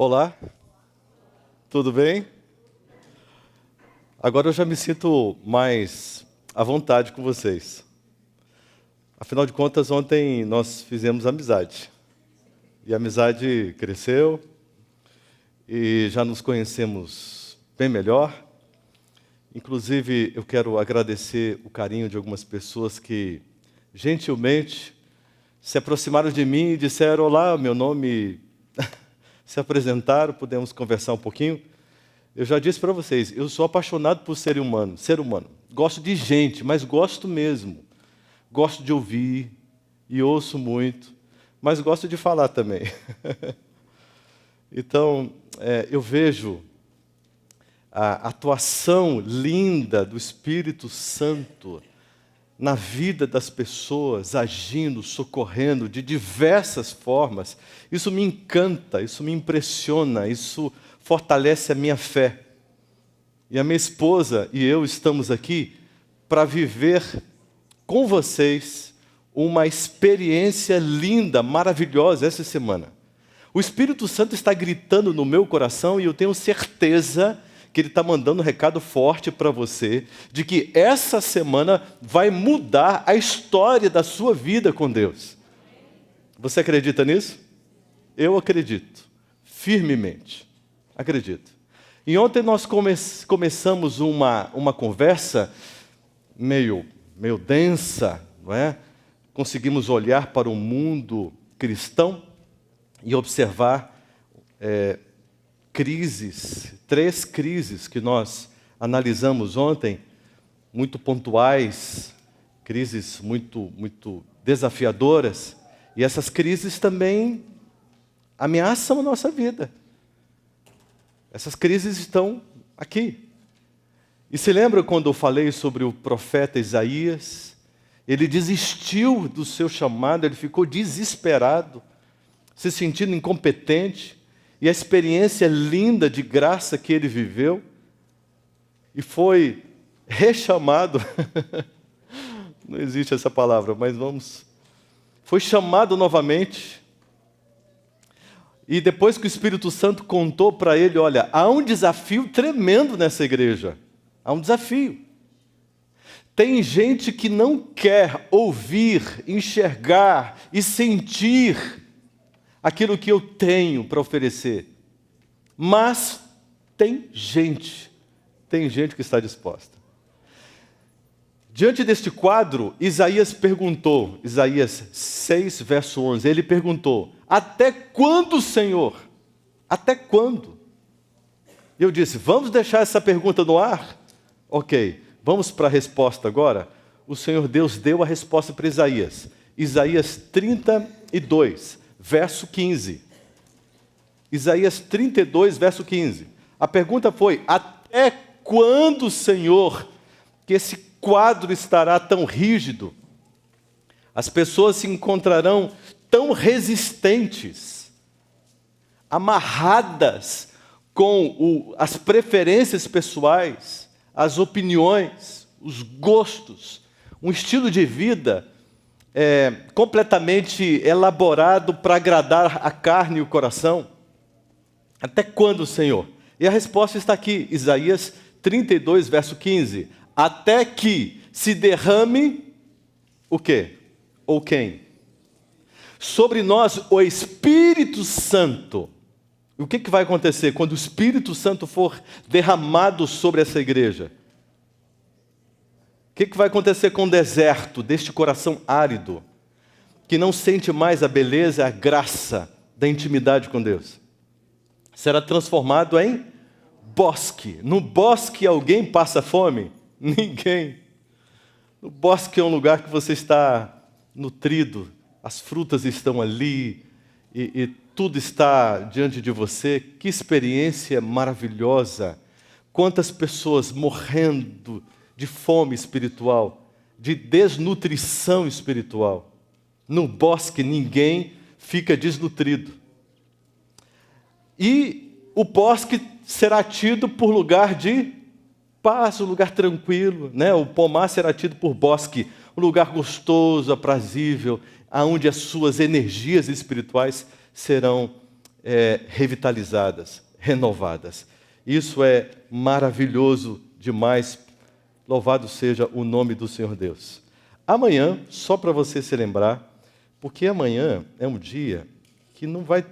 Olá, tudo bem? Agora eu já me sinto mais à vontade com vocês. Afinal de contas, ontem nós fizemos amizade. E a amizade cresceu e já nos conhecemos bem melhor. Inclusive, eu quero agradecer o carinho de algumas pessoas que, gentilmente, se aproximaram de mim e disseram: olá, meu nome... se apresentaram, pudemos conversar um pouquinho. Eu já disse para vocês, eu sou apaixonado por ser humano. Gosto de gente, mas gosto mesmo. Gosto de ouvir e ouço muito, mas gosto de falar também. Então, eu vejo a atuação linda do Espírito Santo na vida das pessoas, agindo, socorrendo de diversas formas. Isso me encanta, isso me impressiona, isso fortalece a minha fé. E a minha esposa e eu estamos aqui para viver com vocês uma experiência linda, maravilhosa essa semana. O Espírito Santo está gritando no meu coração e eu tenho certeza que Ele está mandando um recado forte para você, de que essa semana vai mudar a história da sua vida com Deus. Você acredita nisso? Eu acredito, firmemente, acredito. E ontem nós começamos uma conversa meio densa, não é? Conseguimos olhar para o mundo cristão e observar três crises que nós analisamos ontem, muito pontuais, crises muito desafiadoras, e essas crises também ameaçam a nossa vida. Essas crises estão aqui. E se lembra quando eu falei sobre o profeta Isaías? Ele desistiu do seu chamado, ele ficou desesperado, se sentindo incompetente, e a experiência linda de graça que ele viveu, e foi rechamado, não existe essa palavra, mas foi chamado novamente, e depois que o Espírito Santo contou para ele: olha, há um desafio tremendo nessa igreja, há um desafio. Tem gente que não quer ouvir, enxergar e sentir aquilo que eu tenho para oferecer. Mas tem gente que está disposta. Diante deste quadro, Isaías perguntou, Isaías 6, verso 11, ele perguntou: até quando, Senhor? Até quando? E eu disse: vamos deixar essa pergunta no ar? Ok, vamos para a resposta agora. O Senhor Deus deu a resposta para Isaías. Isaías 32, verso 15. Isaías 32, verso 15. A pergunta foi: até quando, Senhor, que esse quadro estará tão rígido? As pessoas se encontrarão tão resistentes, amarradas com as preferências pessoais, as opiniões, os gostos, um estilo de vida completamente elaborado para agradar a carne e o coração. Até quando, Senhor? E a resposta está aqui, Isaías 32, verso 15. Até que se derrame o quê? Ou quem? Sobre nós o Espírito Santo. E o que vai acontecer quando o Espírito Santo for derramado sobre essa igreja? O que vai acontecer com o deserto deste coração árido, que não sente mais a beleza e a graça da intimidade com Deus? Será transformado em bosque. No bosque alguém passa fome? Ninguém. No bosque é um lugar que você está nutrido, as frutas estão ali e tudo está diante de você. Que experiência maravilhosa! Quantas pessoas morrendo de fome espiritual, de desnutrição espiritual. No bosque ninguém fica desnutrido. E o bosque será tido por lugar de paz, um lugar tranquilo, né? O pomar será tido por bosque, um lugar gostoso, aprazível, aonde as suas energias espirituais serão revitalizadas, renovadas. Isso é maravilhoso demais. Louvado seja o nome do Senhor Deus. Amanhã, só para você se lembrar, porque amanhã é um dia que não vai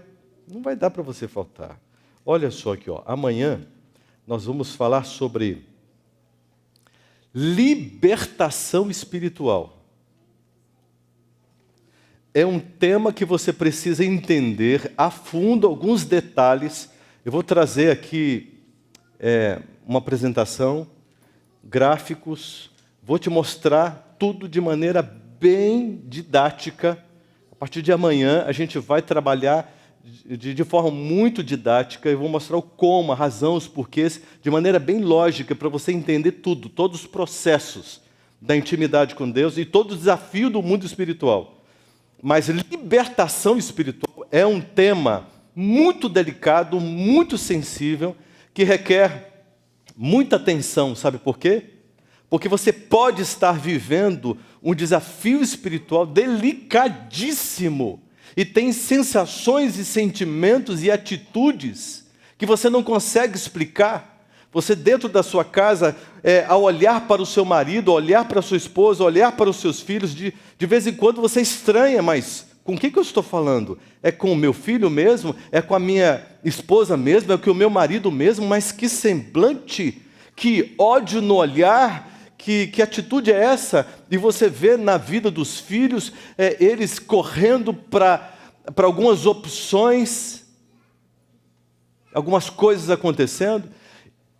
dar para você faltar. Olha só aqui, ó. Amanhã nós vamos falar sobre libertação espiritual. É um tema que você precisa entender a fundo alguns detalhes. Eu vou trazer aqui uma apresentação, gráficos, vou te mostrar tudo de maneira bem didática. A partir de amanhã a gente vai trabalhar de forma muito didática. Eu vou mostrar o como, a razão, os porquês, de maneira bem lógica, para você entender tudo, todos os processos da intimidade com Deus e todo o desafio do mundo espiritual. Mas libertação espiritual é um tema muito delicado, muito sensível, que requer muita atenção. Sabe por quê? Porque você pode estar vivendo um desafio espiritual delicadíssimo e tem sensações e sentimentos e atitudes que você não consegue explicar. Você dentro da sua casa, ao olhar para o seu marido, ao olhar para a sua esposa, ao olhar para os seus filhos, de vez em quando você estranha, mas com quem que eu estou falando? É com o meu filho mesmo? É com a minha esposa mesmo? É com o meu marido mesmo? Mas que semblante, que ódio no olhar, que atitude é essa? E você vê na vida dos filhos, eles correndo para algumas opções, algumas coisas acontecendo.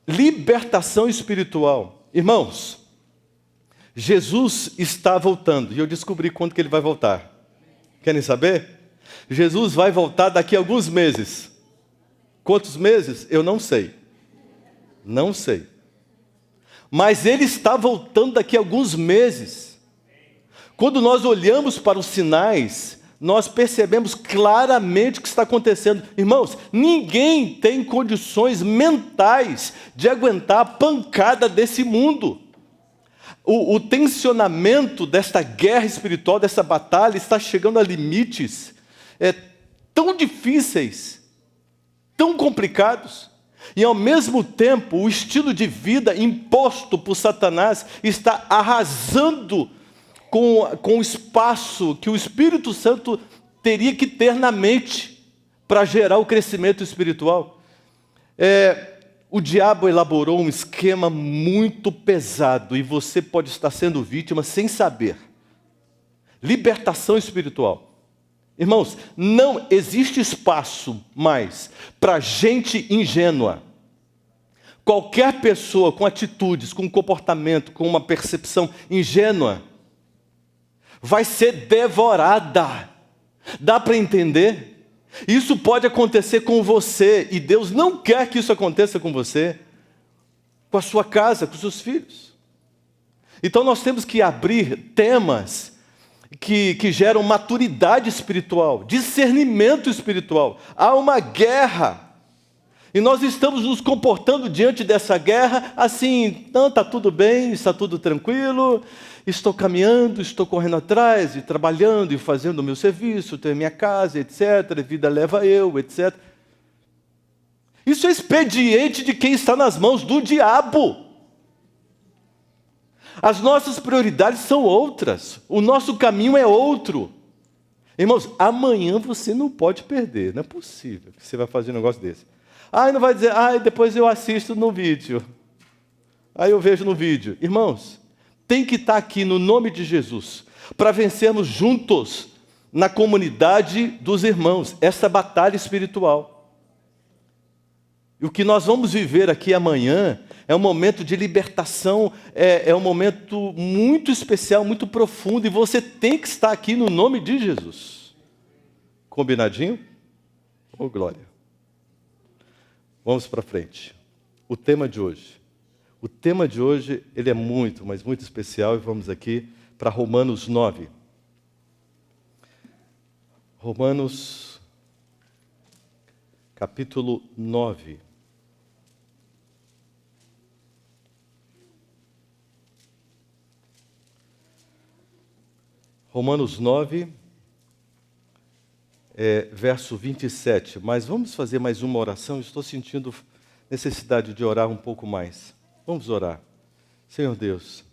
Libertação espiritual. Irmãos, Jesus está voltando, e eu descobri quando que ele vai voltar. Querem saber? Jesus vai voltar daqui a alguns meses. Quantos meses? Eu não sei. Não sei. Mas ele está voltando daqui a alguns meses. Quando nós olhamos para os sinais, nós percebemos claramente o que está acontecendo. Irmãos, ninguém tem condições mentais de aguentar a pancada desse mundo. O tensionamento desta guerra espiritual, dessa batalha, está chegando a limites tão difíceis, tão complicados. E, ao mesmo tempo, o estilo de vida imposto por Satanás está arrasando com o espaço que o Espírito Santo teria que ter na mente para gerar o crescimento espiritual. O diabo elaborou um esquema muito pesado e você pode estar sendo vítima sem saber. Libertação espiritual. Irmãos, não existe espaço mais para gente ingênua. Qualquer pessoa com atitudes, com comportamento, com uma percepção ingênua, vai ser devorada. Dá para entender? Isso pode acontecer com você, e Deus não quer que isso aconteça com você, com a sua casa, com os seus filhos. Então nós temos que abrir temas que geram maturidade espiritual, discernimento espiritual. Há uma guerra. E nós estamos nos comportando diante dessa guerra assim, não, está tudo bem, está tudo tranquilo, estou caminhando, estou correndo atrás, e trabalhando, e fazendo o meu serviço, tenho a minha casa, etc., a vida leva eu, etc. Isso é expediente de quem está nas mãos do diabo. As nossas prioridades são outras, o nosso caminho é outro. Irmãos, amanhã você não pode perder, não é possível que você vai fazer um negócio desse. Não vai dizer, depois eu assisto no vídeo. Aí eu vejo no vídeo. Irmãos, tem que estar aqui no nome de Jesus, para vencermos juntos, na comunidade dos irmãos, essa batalha espiritual. E o que nós vamos viver aqui amanhã é um momento de libertação, é um momento muito especial, muito profundo, e você tem que estar aqui no nome de Jesus. Combinadinho? Oh, glória. Vamos para frente. O tema de hoje. O tema de hoje, ele é muito, mas muito especial, e vamos aqui para Romanos 9. Romanos, capítulo 9. Romanos 9 verso 27. Mas vamos fazer mais uma oração. Estou sentindo necessidade de orar um pouco mais. Vamos orar. Senhor Deus,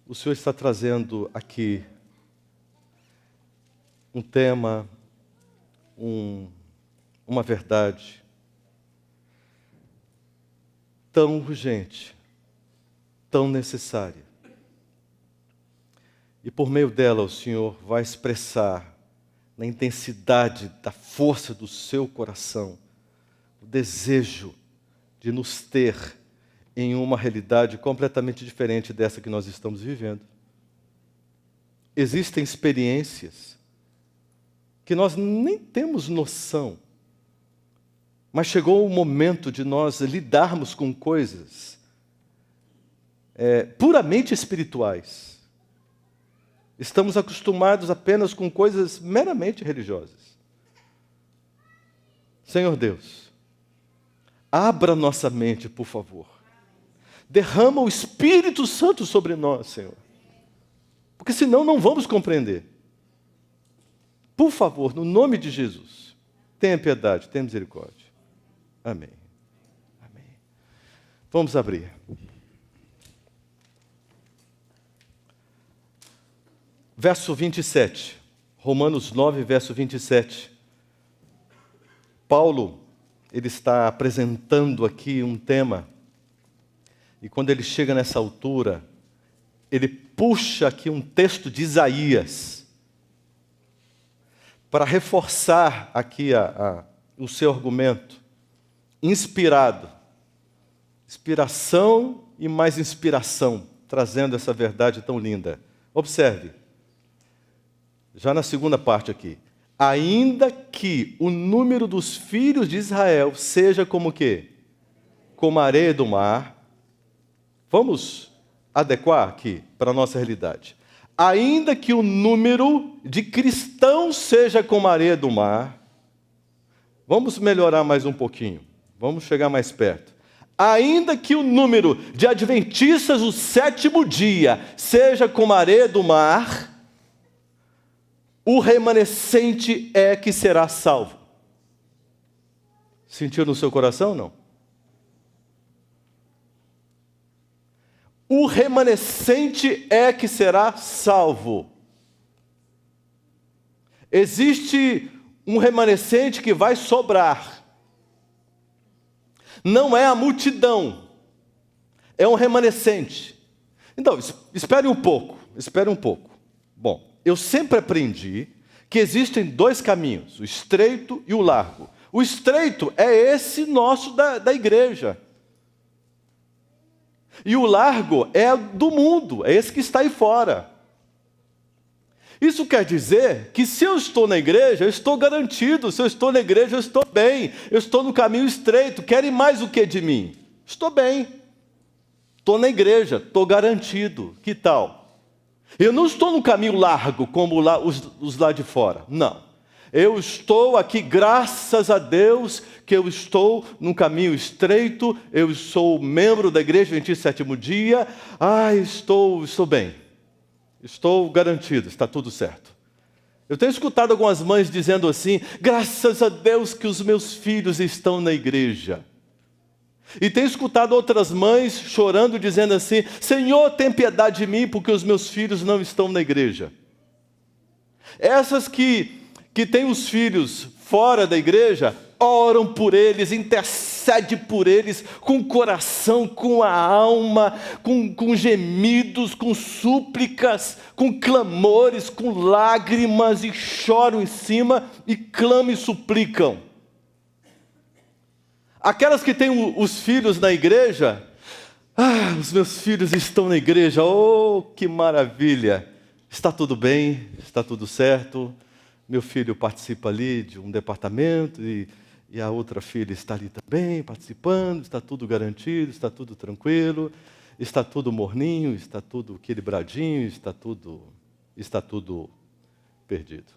o Senhor está trazendo aqui um tema, uma verdade tão urgente, tão necessária. E por meio dela o Senhor vai expressar na intensidade da força do seu coração o desejo de nos ter em uma realidade completamente diferente dessa que nós estamos vivendo. Existem experiências que nós nem temos noção, mas chegou o momento de nós lidarmos com coisas puramente espirituais. Estamos acostumados apenas com coisas meramente religiosas. Senhor Deus, abra nossa mente, por favor. Derrama o Espírito Santo sobre nós, Senhor. Porque senão não vamos compreender. Por favor, no nome de Jesus, tenha piedade, tenha misericórdia. Amém. Amém. Vamos abrir. Verso 27. Romanos 9, verso 27. Paulo, ele está apresentando aqui um tema. E quando ele chega nessa altura, ele puxa aqui um texto de Isaías para reforçar aqui o seu argumento. Inspirado. Inspiração e mais inspiração, trazendo essa verdade tão linda. Observe. Já na segunda parte aqui. Ainda que o número dos filhos de Israel seja como o quê? Como a areia do mar. Vamos adequar aqui para a nossa realidade. Ainda que o número de cristãos seja como a areia do mar. Vamos melhorar mais um pouquinho. Vamos chegar mais perto. Ainda que o número de adventistas do sétimo dia seja como a areia do mar, o remanescente é que será salvo. Sentiu no seu coração, não? O remanescente é que será salvo. Existe um remanescente que vai sobrar. Não é a multidão, é um remanescente. Então, espere um pouco. Bom, eu sempre aprendi que existem dois caminhos, o estreito e o largo. O estreito é esse nosso da igreja. E o largo é do mundo, é esse que está aí fora. Isso quer dizer que se eu estou na igreja, eu estou garantido. Se eu estou na igreja, eu estou bem. Eu estou no caminho estreito. Querem mais o que de mim? Estou bem. Estou na igreja, estou garantido. Que tal? Eu não estou no caminho largo, como os lá de fora. Não. Eu estou aqui, graças a Deus, que eu estou no caminho estreito. Eu sou membro da Igreja Adventista Sétimo Dia. Estou bem. Estou garantido, está tudo certo. Eu tenho escutado algumas mães dizendo assim: graças a Deus que os meus filhos estão na igreja. E tenho escutado outras mães chorando, dizendo assim: Senhor, tem piedade de mim, porque os meus filhos não estão na igreja. Essas que têm os filhos fora da igreja, oram por eles, intercede por eles, com o coração, com a alma, com gemidos, com súplicas, com clamores, com lágrimas, e choram em cima, e clamam e suplicam. Aquelas que têm os filhos na igreja, os meus filhos estão na igreja, oh, que maravilha, está tudo bem, está tudo certo, meu filho participa ali de um departamento, e a outra filha está ali também, participando, está tudo garantido, está tudo tranquilo, está tudo morninho, está tudo equilibradinho, está tudo perdido.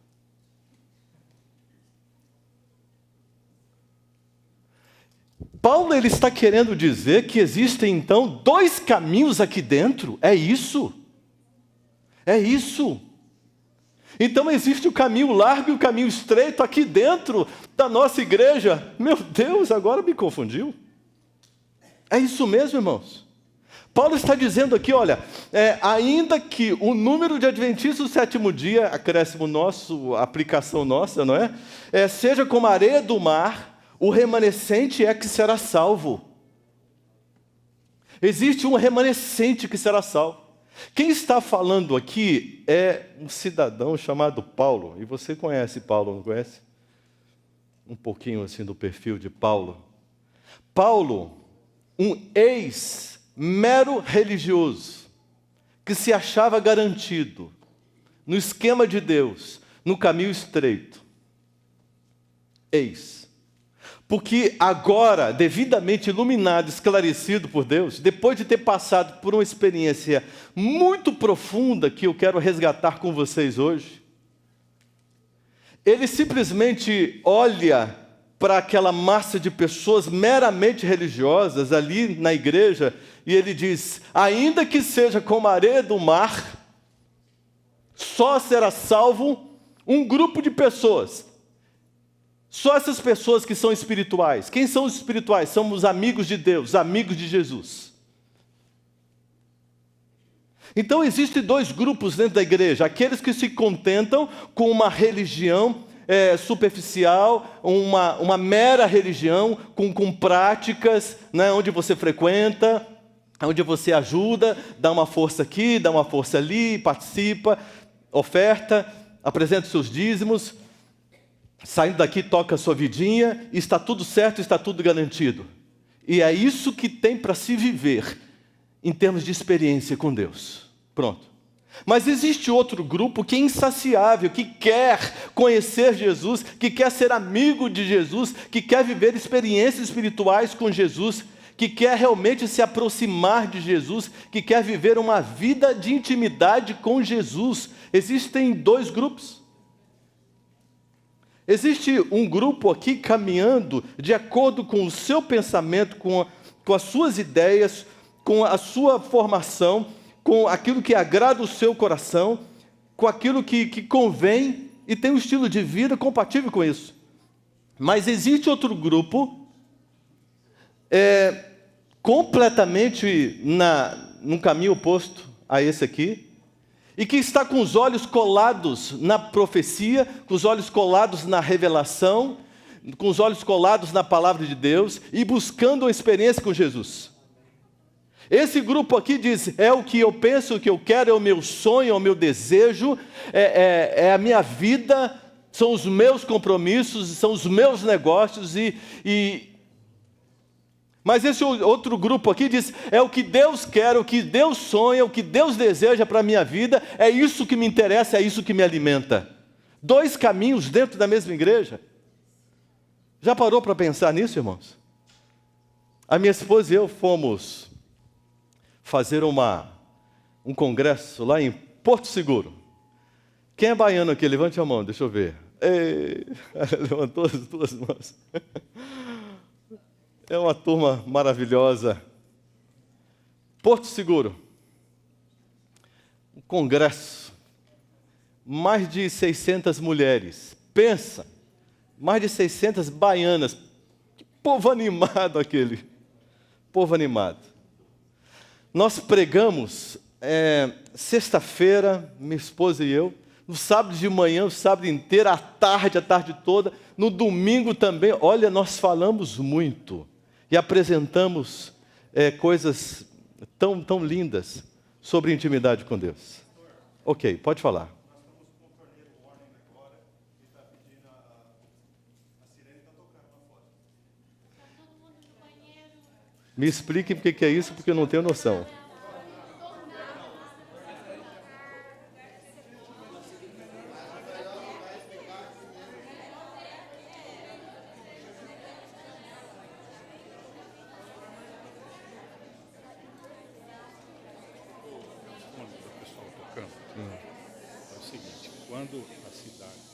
Paulo, ele está querendo dizer que existem então dois caminhos aqui dentro, é isso. É isso. Então existe o caminho largo e o caminho estreito aqui dentro da nossa igreja. Meu Deus, agora me confundiu. É isso mesmo, irmãos. Paulo está dizendo aqui, olha, ainda que o número de adventistas do sétimo dia, acréscimo nosso, aplicação nossa, não é? Seja como a areia do mar, o remanescente é que será salvo. Existe um remanescente que será salvo. Quem está falando aqui é um cidadão chamado Paulo. E você conhece Paulo, não conhece? Um pouquinho assim do perfil de Paulo. Paulo, um ex-mero religioso, que se achava garantido no esquema de Deus, no caminho estreito. Porque agora, devidamente iluminado, esclarecido por Deus, depois de ter passado por uma experiência muito profunda que eu quero resgatar com vocês hoje, ele simplesmente olha para aquela massa de pessoas meramente religiosas ali na igreja e ele diz: ainda que seja como a areia do mar, só será salvo um grupo de pessoas. Só essas pessoas que são espirituais. Quem são os espirituais? São os amigos de Deus, amigos de Jesus. Então existem dois grupos dentro da igreja. Aqueles que se contentam com uma religião superficial, uma mera religião, com práticas, né, onde você frequenta, onde você ajuda, dá uma força aqui, dá uma força ali, participa, oferta, apresenta os seus dízimos. Saindo daqui, toca a sua vidinha, e está tudo certo, está tudo garantido. E é isso que tem para se viver, em termos de experiência com Deus. Pronto. Mas existe outro grupo que é insaciável, que quer conhecer Jesus, que quer ser amigo de Jesus, que quer viver experiências espirituais com Jesus, que quer realmente se aproximar de Jesus, que quer viver uma vida de intimidade com Jesus. Existem dois grupos. Existe um grupo aqui caminhando de acordo com o seu pensamento, com as suas ideias, com a sua formação, com aquilo que agrada o seu coração, com aquilo que convém e tem um estilo de vida compatível com isso. Mas existe outro grupo completamente num caminho oposto a esse aqui, e que está com os olhos colados na profecia, com os olhos colados na revelação, com os olhos colados na palavra de Deus e buscando uma experiência com Jesus. Esse grupo aqui diz: é o que eu penso, o que eu quero, é o meu sonho, é o meu desejo, é a minha vida, são os meus compromissos, são os meus negócios Mas esse outro grupo aqui diz: é o que Deus quer, o que Deus sonha, o que Deus deseja para a minha vida, é isso que me interessa, é isso que me alimenta. Dois caminhos dentro da mesma igreja. Já parou para pensar nisso, irmãos? A minha esposa e eu fomos fazer um congresso lá em Porto Seguro. Quem é baiano aqui? Levante a mão, deixa eu ver. Ei, levantou as duas mãos. É uma turma maravilhosa. Porto Seguro. Um congresso. Mais de 600 mulheres. Pensa. Mais de 600 baianas. Que povo animado aquele. Povo animado. Nós pregamos sexta-feira, minha esposa e eu. No sábado de manhã, o sábado inteiro, à tarde, a tarde toda. No domingo também. Olha, nós falamos muito. E apresentamos coisas tão lindas sobre intimidade com Deus. Ok, pode falar. Nós estamos com o torneiro Warning agora e está pedindo a sirene está tocando lá fora. Está todo mundo no banheiro. Me explique o que é isso, porque eu não tenho noção. É o seguinte, quando a cidade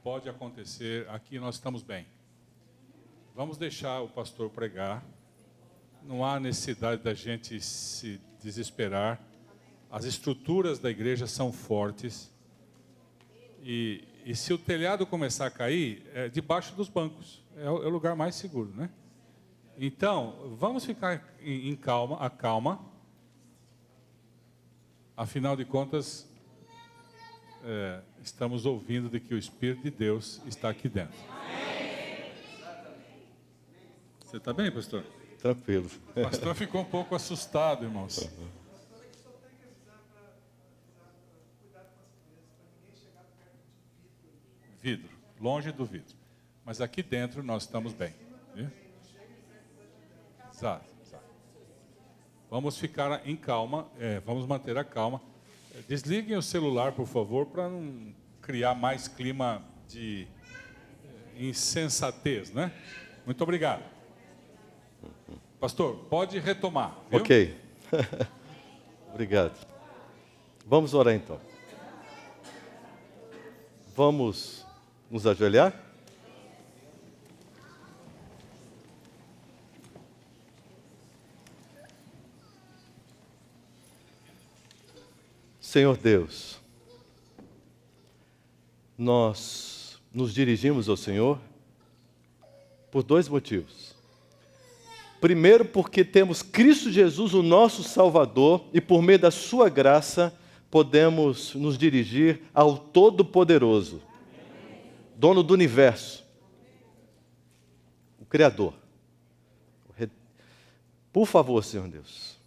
pode acontecer, aqui nós estamos bem. Vamos deixar o pastor pregar. Não há necessidade da gente se desesperar. As estruturas da igreja são fortes. E se o telhado começar a cair, é debaixo dos bancos. É o lugar mais seguro, né? Então, vamos ficar em calma. Afinal de contas, estamos ouvindo de que o Espírito de Deus está aqui dentro. Você está bem, pastor? Tranquilo. O pastor ficou um pouco assustado, irmãos. Vidro, longe do vidro. Mas aqui dentro nós estamos bem. Viu? Exato. Vamos ficar em calma, vamos manter a calma. Desliguem o celular, por favor, para não criar mais clima de insensatez, né? Muito obrigado. Pastor, pode retomar, viu? Ok. Obrigado. Vamos orar então. Vamos nos ajoelhar? Senhor Deus, nós nos dirigimos ao Senhor por dois motivos. Primeiro, porque temos Cristo Jesus, o nosso Salvador, e por meio da sua graça podemos nos dirigir ao Todo-Poderoso, dono do universo, o Criador. Por favor, Senhor Deus,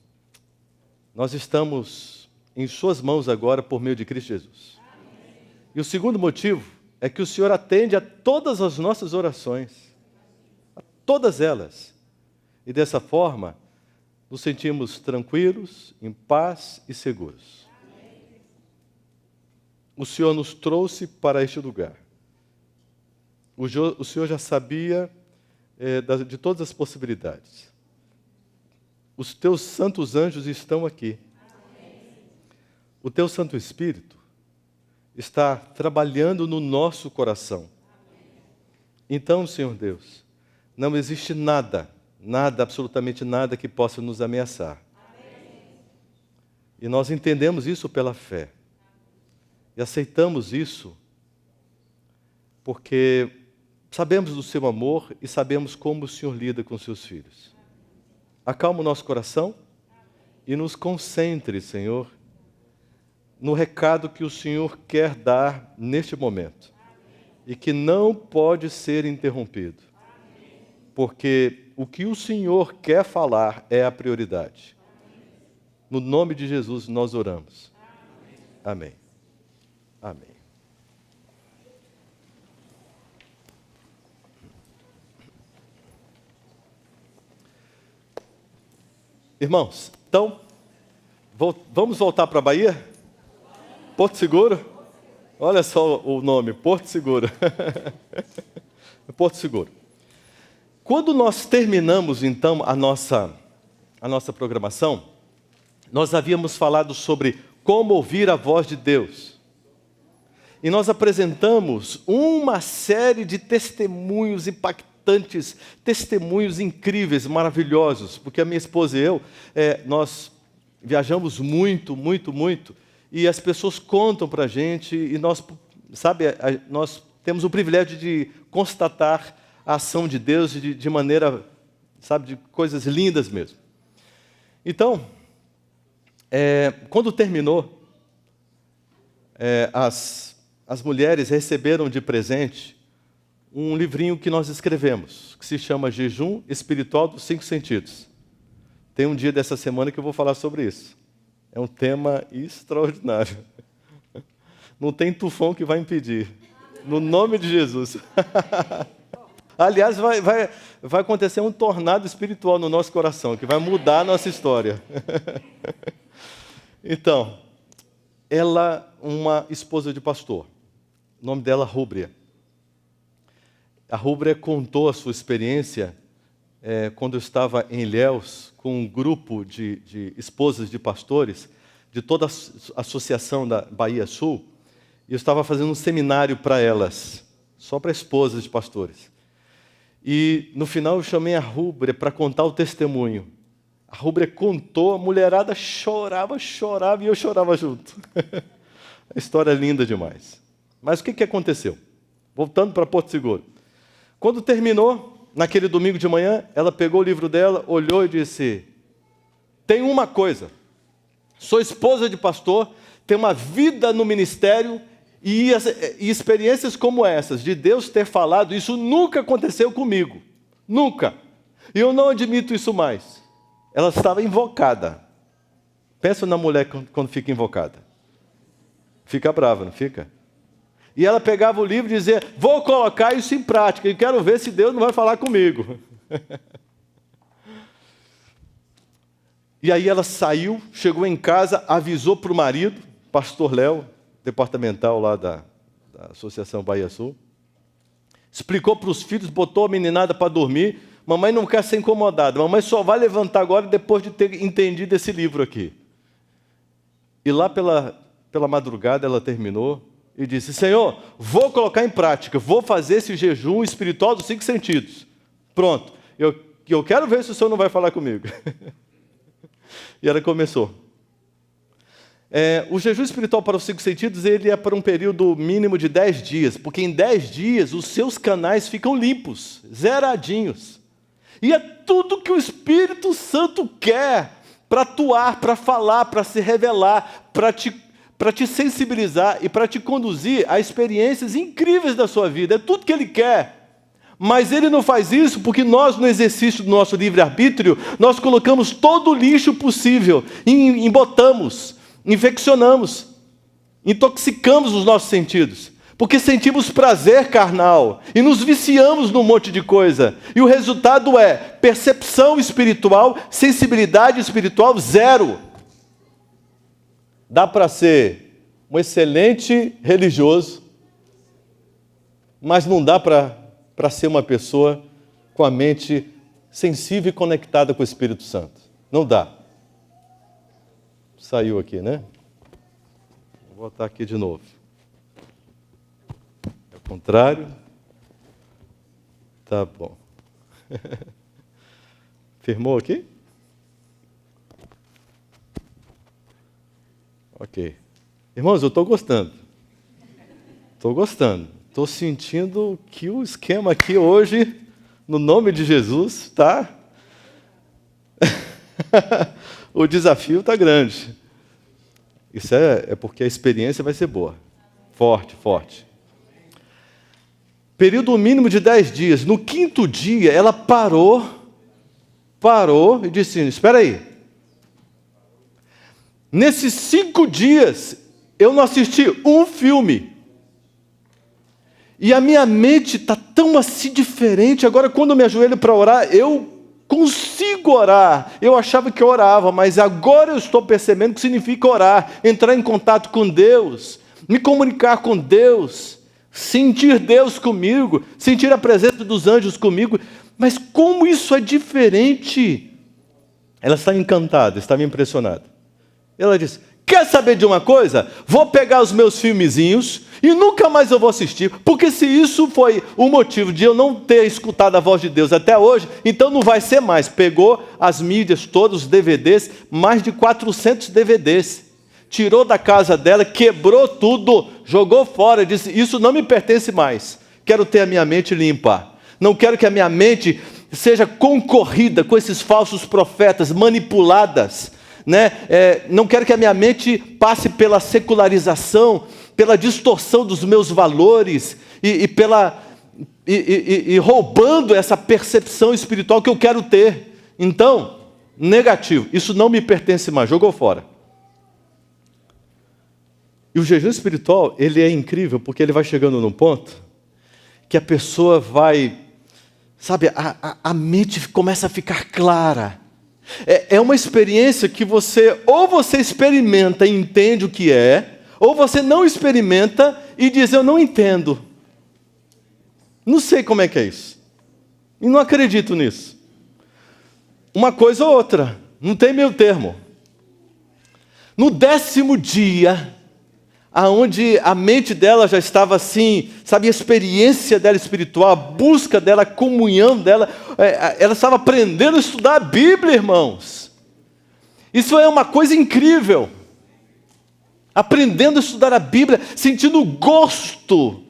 nós estamos em suas mãos agora por meio de Cristo Jesus. E o segundo motivo é que o Senhor atende a todas as nossas orações, a todas elas. E dessa forma, nos sentimos tranquilos, em paz e seguros. O Senhor nos trouxe para este lugar. O Senhor já sabia de todas as possibilidades. Os teus santos anjos estão aqui. O teu Santo Espírito está trabalhando no nosso coração. Então, Senhor Deus, não existe nada, absolutamente nada que possa nos ameaçar. E nós entendemos isso pela fé. E aceitamos isso porque sabemos do seu amor e sabemos como o Senhor lida com seus filhos. Acalma o nosso coração e nos concentre, Senhor, no recado que o Senhor quer dar neste momento. E que não pode ser interrompido. Porque o que o Senhor quer falar é a prioridade. No nome de Jesus nós oramos. Amém. Amém. Irmãos, então, vamos voltar para a Bahia? Porto Seguro? Olha só o nome, Porto Seguro. Porto Seguro. Quando nós terminamos, então, a nossa programação, nós havíamos falado sobre como ouvir a voz de Deus. E nós apresentamos uma série de testemunhos impactantes, testemunhos incríveis, maravilhosos, porque a minha esposa e eu, nós viajamos muito, e as pessoas contam para a gente, e nós temos o privilégio de constatar a ação de Deus de maneira, de coisas lindas mesmo. Então, quando terminou, as mulheres receberam de presente um livrinho que nós escrevemos, que se chama Jejum Espiritual dos 5 Sentidos. Tem um dia dessa semana que eu vou falar sobre isso. É um tema extraordinário. Não tem tufão que vai impedir. No nome de Jesus. Aliás, vai acontecer um tornado espiritual no nosso coração, que vai mudar a nossa história. Então, ela, uma esposa de pastor, o nome dela Rúbria. A Rúbria contou a sua experiência quando eu estava em Ilhéus, com um grupo de esposas de pastores, de toda a associação da Bahia Sul, e eu estava fazendo um seminário para elas. só para esposas de pastores. E no final eu chamei a Rúbria para contar o testemunho. A Rúbria contou, a mulherada chorava e eu chorava junto. A história é linda demais. Mas o que aconteceu? Voltando para Porto Seguro. Quando terminou, naquele domingo de manhã, ela pegou o livro dela, olhou e disse: tem uma coisa, sou esposa de pastor, tenho uma vida no ministério e experiências como essas, de Deus ter falado, isso nunca aconteceu comigo. Nunca. E eu não admito isso mais. Ela estava invocada. Pensa na mulher quando fica invocada. Fica brava, não fica? E ela pegava o livro e dizia: vou colocar isso em prática e quero ver se Deus não vai falar comigo. E aí ela saiu, chegou em casa, avisou para o marido, pastor Léo, departamental lá da Associação Bahia Sul, explicou para os filhos, botou a meninada para dormir. Mamãe não quer ser incomodada, mamãe só vai levantar agora depois de ter entendido esse livro aqui. E lá pela madrugada ela terminou e disse: Senhor, vou colocar em prática, vou fazer esse jejum espiritual dos 5 sentidos. Pronto, eu quero ver se o Senhor não vai falar comigo. E ela começou. O jejum espiritual para os 5 sentidos, ele é para um período mínimo de 10 dias, porque em 10 dias os seus canais ficam limpos, zeradinhos. E é tudo que o Espírito Santo quer para atuar, para falar, para se revelar, para te sensibilizar e para te conduzir a experiências incríveis da sua vida. É tudo que Ele quer. Mas Ele não faz isso porque nós, no exercício do nosso livre-arbítrio, nós colocamos todo o lixo possível, embotamos, infeccionamos, intoxicamos os nossos sentidos. Porque sentimos prazer carnal e nos viciamos num monte de coisa. E o resultado é percepção espiritual, sensibilidade espiritual zero. Dá para ser um excelente religioso, mas não dá para ser uma pessoa com a mente sensível e conectada com o Espírito Santo. Não dá. Saiu aqui, né? Vou botar aqui de novo. Contrário. Tá bom. Firmou aqui? Ok. Irmãos, eu estou gostando. Estou gostando. Estou sentindo que o esquema aqui hoje, no nome de Jesus, tá? O desafio está grande. Isso é porque a experiência vai ser boa. Forte, forte. Período mínimo de 10 dias. No 5º dia, ela parou e disse: espera aí. Nesses 5 dias, eu não assisti um filme. E a minha mente está tão assim diferente. Agora, quando eu me ajoelho para orar, eu consigo orar. Eu achava que eu orava, mas agora eu estou percebendo que significa orar. Entrar em contato com Deus, me comunicar com Deus, sentir Deus comigo, sentir a presença dos anjos comigo. Mas como isso é diferente! Ela está encantada, estava impressionada. Ela disse: quer saber de uma coisa? Vou pegar os meus filmezinhos e nunca mais eu vou assistir, porque se isso foi o motivo de eu não ter escutado a voz de Deus até hoje, então não vai ser mais. Pegou as mídias, todos os DVDs, mais de 400 DVDs. Tirou da casa dela, quebrou tudo, jogou fora, disse: isso não me pertence mais, quero ter a minha mente limpa, não quero que a minha mente seja concorrida com esses falsos profetas, manipuladas, né? Não quero que a minha mente passe pela secularização, pela distorção dos meus valores e roubando essa percepção espiritual que eu quero ter. Então, negativo, isso não me pertence mais, jogou fora. E o jejum espiritual, ele é incrível, porque ele vai chegando num ponto que a pessoa vai, sabe, a mente começa a ficar clara. É uma experiência que ou você experimenta e entende o que é, ou você não experimenta e diz: eu não entendo. Não sei como é que é isso. E não acredito nisso. Uma coisa ou outra, não tem meio termo. No 10º dia, aonde a mente dela já estava assim, sabe, a experiência dela espiritual, a busca dela, a comunhão dela, ela estava aprendendo a estudar a Bíblia, irmãos. Isso é uma coisa incrível. Aprendendo a estudar a Bíblia, sentindo gosto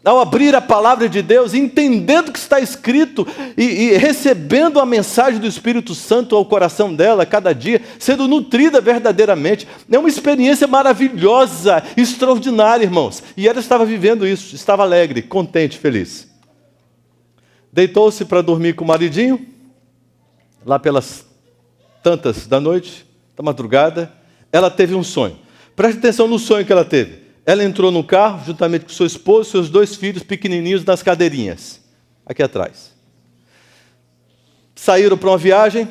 ao abrir a palavra de Deus, entendendo o que está escrito e recebendo a mensagem do Espírito Santo ao coração dela cada dia, sendo nutrida verdadeiramente. É uma experiência maravilhosa, extraordinária, irmãos. E ela estava vivendo isso, estava alegre, contente, feliz. Deitou-se para dormir com o maridinho, lá pelas tantas da noite, da madrugada, ela teve um sonho. Preste atenção no sonho que ela teve. Ela entrou no carro, juntamente com seu esposo e seus 2 filhos pequenininhos nas cadeirinhas, aqui atrás. Saíram para uma viagem,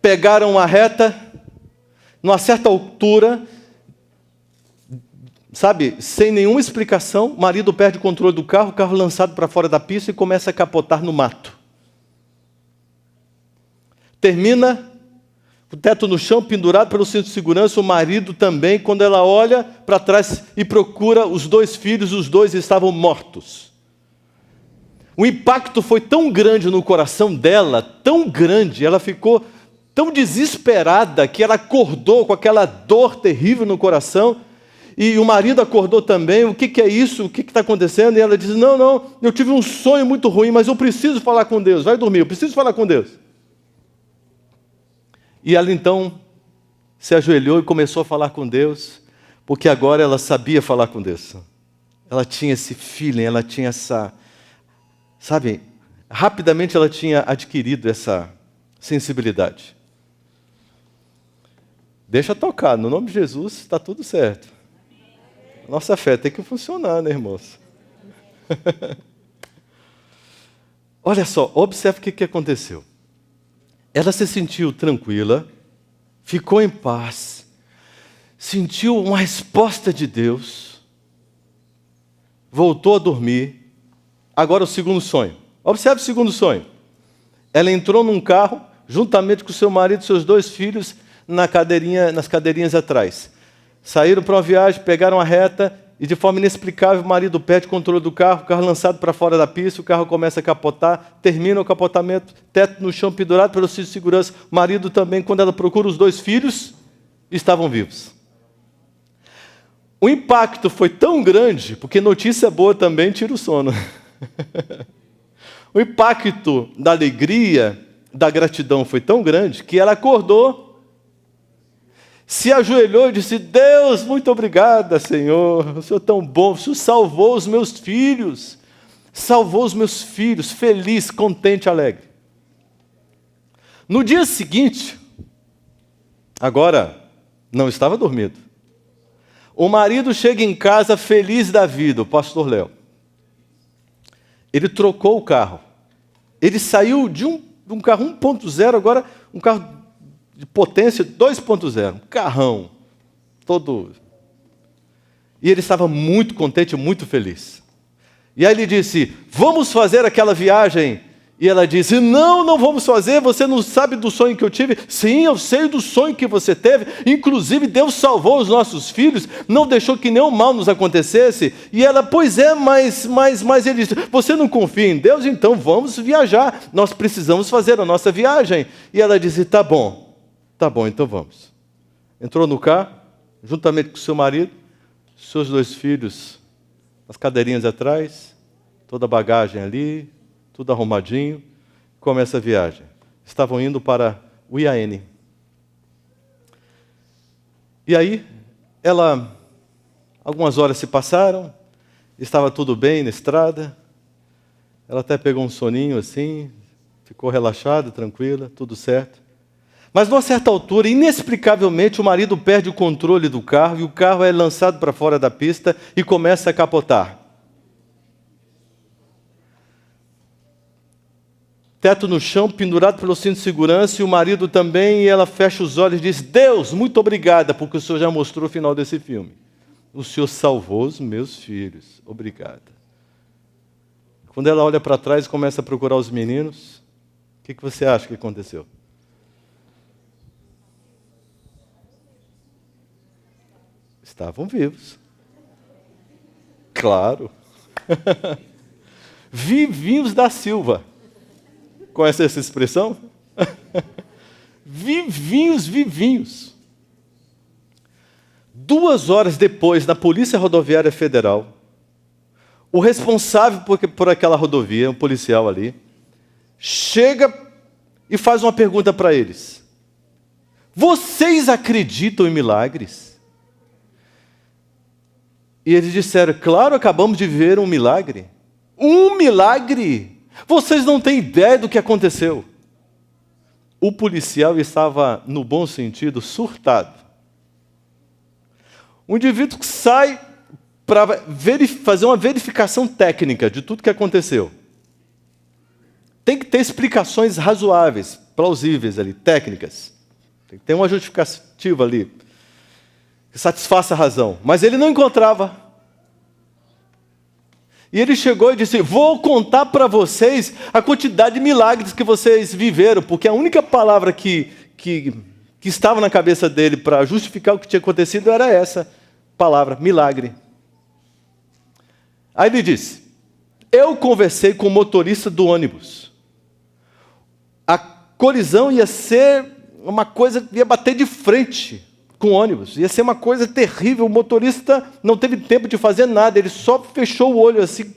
pegaram uma reta, numa certa altura, sabe, sem nenhuma explicação, o marido perde o controle do carro, o carro lançado para fora da pista e começa a capotar no mato. Termina o teto no chão, pendurado pelo cinto de segurança, o marido também, quando ela olha para trás e procura os 2 filhos, os 2 estavam mortos. O impacto foi tão grande no coração dela, tão grande, ela ficou tão desesperada que ela acordou com aquela dor terrível no coração, e o marido acordou também. O que é isso? O que está acontecendo? E ela diz, não, eu tive um sonho muito ruim, mas eu preciso falar com Deus. Vai dormir, eu preciso falar com Deus. E ela então se ajoelhou e começou a falar com Deus, porque agora ela sabia falar com Deus. Ela tinha esse feeling, ela tinha essa, sabe, rapidamente ela tinha adquirido essa sensibilidade. Deixa tocar, no nome de Jesus está tudo certo. Nossa fé tem que funcionar, né, irmãos? Olha só, observe o que aconteceu. Ela se sentiu tranquila, ficou em paz, sentiu uma resposta de Deus, voltou a dormir. Agora o segundo sonho. Observe o segundo sonho. Ela entrou num carro, juntamente com seu marido e seus 2 filhos, nas cadeirinhas atrás. Saíram para uma viagem, pegaram a reta e, de forma inexplicável, o marido perde o controle do carro, o carro lançado para fora da pista, o carro começa a capotar, termina o capotamento, teto no chão pendurado pelo cinto de segurança. O marido também, quando ela procura os 2 filhos, estavam vivos. O impacto foi tão grande, porque notícia boa também tira o sono. O impacto da alegria, da gratidão foi tão grande, que ela acordou, se ajoelhou e disse, Deus, muito obrigada, Senhor, o Senhor é tão bom, o Senhor salvou os meus filhos, feliz, contente, alegre. No dia seguinte, agora não estava dormindo, o marido chega em casa feliz da vida, o pastor Léo. Ele trocou o carro, ele saiu de um carro 1.0, agora um carro de potência 2.0, um carrão, todo. E ele estava muito contente, muito feliz. E aí ele disse, vamos fazer aquela viagem? E ela disse, não vamos fazer, você não sabe do sonho que eu tive? Sim, eu sei do sonho que você teve, inclusive Deus salvou os nossos filhos, não deixou que nenhum mal nos acontecesse. E ela, pois é, mas ele disse, você não confia em Deus? Então vamos viajar, nós precisamos fazer a nossa viagem. E ela disse, tá bom, então vamos. Entrou no carro, juntamente com seu marido, seus 2 filhos, as cadeirinhas atrás, toda a bagagem ali, tudo arrumadinho, começa a viagem. Estavam indo para o IAN. E aí, algumas horas se passaram, estava tudo bem na estrada, ela até pegou um soninho assim, ficou relaxada, tranquila, tudo certo. Mas, numa certa altura, inexplicavelmente, o marido perde o controle do carro e o carro é lançado para fora da pista e começa a capotar. Teto no chão, pendurado pelo cinto de segurança, e o marido também, e ela fecha os olhos e diz, Deus, muito obrigada, porque o Senhor já mostrou o final desse filme. O Senhor salvou os meus filhos. Obrigada. Quando ela olha para trás e começa a procurar os meninos, o que você acha que aconteceu? Estavam vivos. Claro. Vivinhos da Silva. Conhece essa expressão? Vivinhos. 2 horas depois, na Polícia Rodoviária Federal, o responsável por aquela rodovia, um policial ali, chega e faz uma pergunta para eles. Vocês acreditam em milagres? E eles disseram, claro, acabamos de ver um milagre. Um milagre! Vocês não têm ideia do que aconteceu. O policial estava, no bom sentido, surtado. Um indivíduo que sai para fazer uma verificação técnica de tudo que aconteceu. Tem que ter explicações razoáveis, plausíveis ali, técnicas. Tem que ter uma justificativa ali, que satisfaça a razão. Mas ele não encontrava. E ele chegou e disse, vou contar para vocês a quantidade de milagres que vocês viveram, porque a única palavra que estava na cabeça dele para justificar o que tinha acontecido era essa palavra, milagre. Aí ele disse, eu conversei com o motorista do ônibus. A colisão ia ser uma coisa, ia bater de frente com o ônibus. Ia ser uma coisa terrível. O motorista não teve tempo de fazer nada. Ele só fechou o olho assim,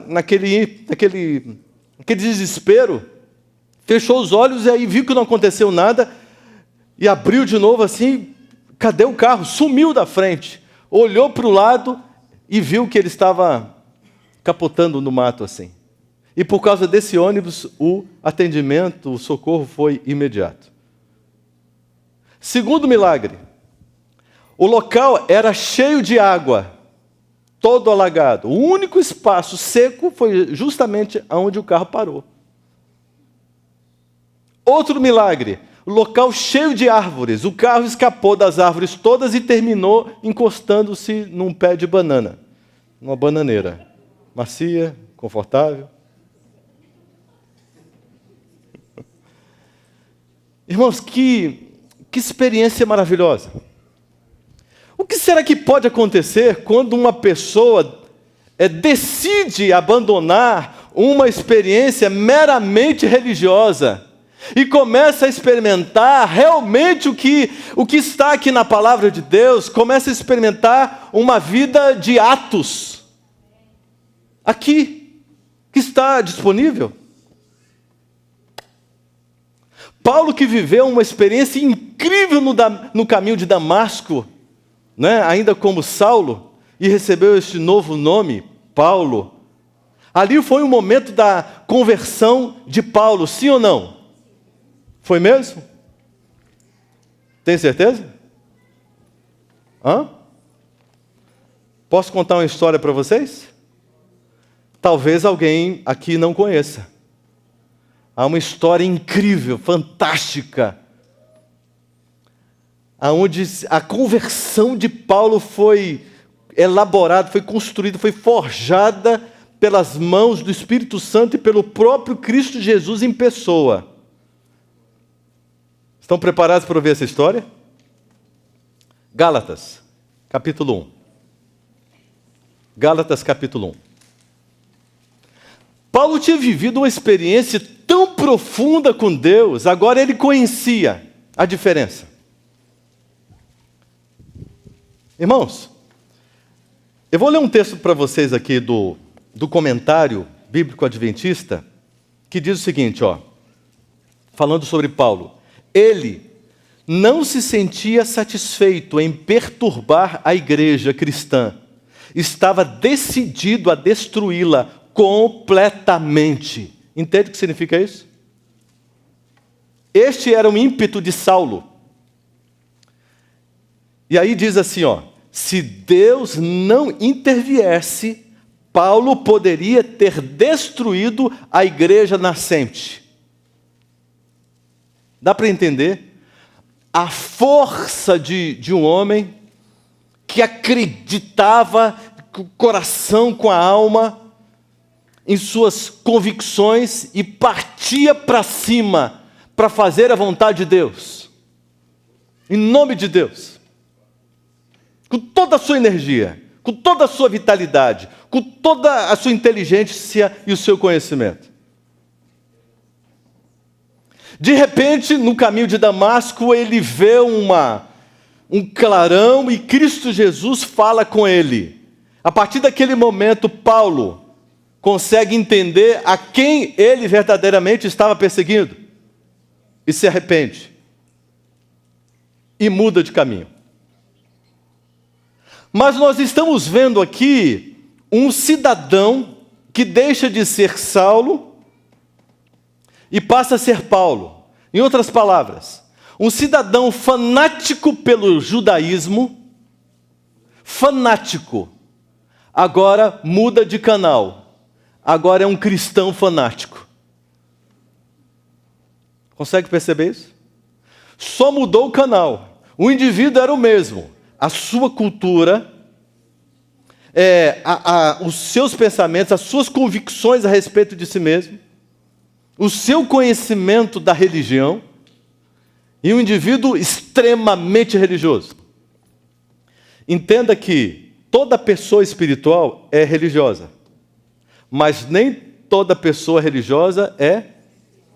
naquele desespero. Fechou os olhos e aí viu que não aconteceu nada. E abriu de novo assim. Cadê o carro? Sumiu da frente. Olhou para o lado e viu que ele estava capotando no mato assim. E por causa desse ônibus, o atendimento, o socorro foi imediato. Segundo milagre, o local era cheio de água, todo alagado. O único espaço seco foi justamente onde o carro parou. Outro milagre, o local cheio de árvores. O carro escapou das árvores todas e terminou encostando-se num pé de banana, numa bananeira, macia, confortável. Irmãos, que experiência maravilhosa. O que será que pode acontecer quando uma pessoa decide abandonar uma experiência meramente religiosa e começa a experimentar realmente o que está aqui na palavra de Deus, começa a experimentar uma vida de atos, aqui, que está disponível? Paulo, que viveu uma experiência incrível no caminho de Damasco, né? Ainda como Saulo, e recebeu este novo nome, Paulo. Ali foi o momento da conversão de Paulo, sim ou não? Foi mesmo? Tem certeza? Posso contar uma história para vocês? Talvez alguém aqui não conheça. Há uma história incrível, fantástica, onde a conversão de Paulo foi elaborada, foi construída, foi forjada pelas mãos do Espírito Santo e pelo próprio Cristo Jesus em pessoa. Estão preparados para ouvir essa história? Gálatas, capítulo 1. Gálatas, capítulo 1. Paulo tinha vivido uma experiência tão profunda com Deus, agora ele conhecia a diferença. Irmãos, eu vou ler um texto para vocês aqui do comentário bíblico adventista, que diz o seguinte, falando sobre Paulo. Ele não se sentia satisfeito em perturbar a igreja cristã. Estava decidido a destruí-la completamente. Entende o que significa isso? Este era o ímpeto de Saulo. E aí diz assim, se Deus não interviesse, Paulo poderia ter destruído a igreja nascente. Dá para entender? A força de um homem que acreditava com o coração, com a alma, em suas convicções e partia para cima para fazer a vontade de Deus. Em nome de Deus. com toda a sua energia, com toda a sua vitalidade, com toda a sua inteligência e o seu conhecimento. De repente, no caminho de Damasco, ele vê um clarão e Cristo Jesus fala com ele. A partir daquele momento, Paulo consegue entender a quem ele verdadeiramente estava perseguindo e se arrepende e muda de caminho. Mas nós estamos vendo aqui um cidadão que deixa de ser Saulo e passa a ser Paulo. Em outras palavras, um cidadão fanático pelo judaísmo, fanático, agora muda de canal. Agora é um cristão fanático. Consegue perceber isso? Só mudou o canal. O indivíduo era o mesmo. A sua cultura, os seus pensamentos, as suas convicções a respeito de si mesmo, o seu conhecimento da religião, e um indivíduo extremamente religioso. Entenda que toda pessoa espiritual é religiosa, mas nem toda pessoa religiosa é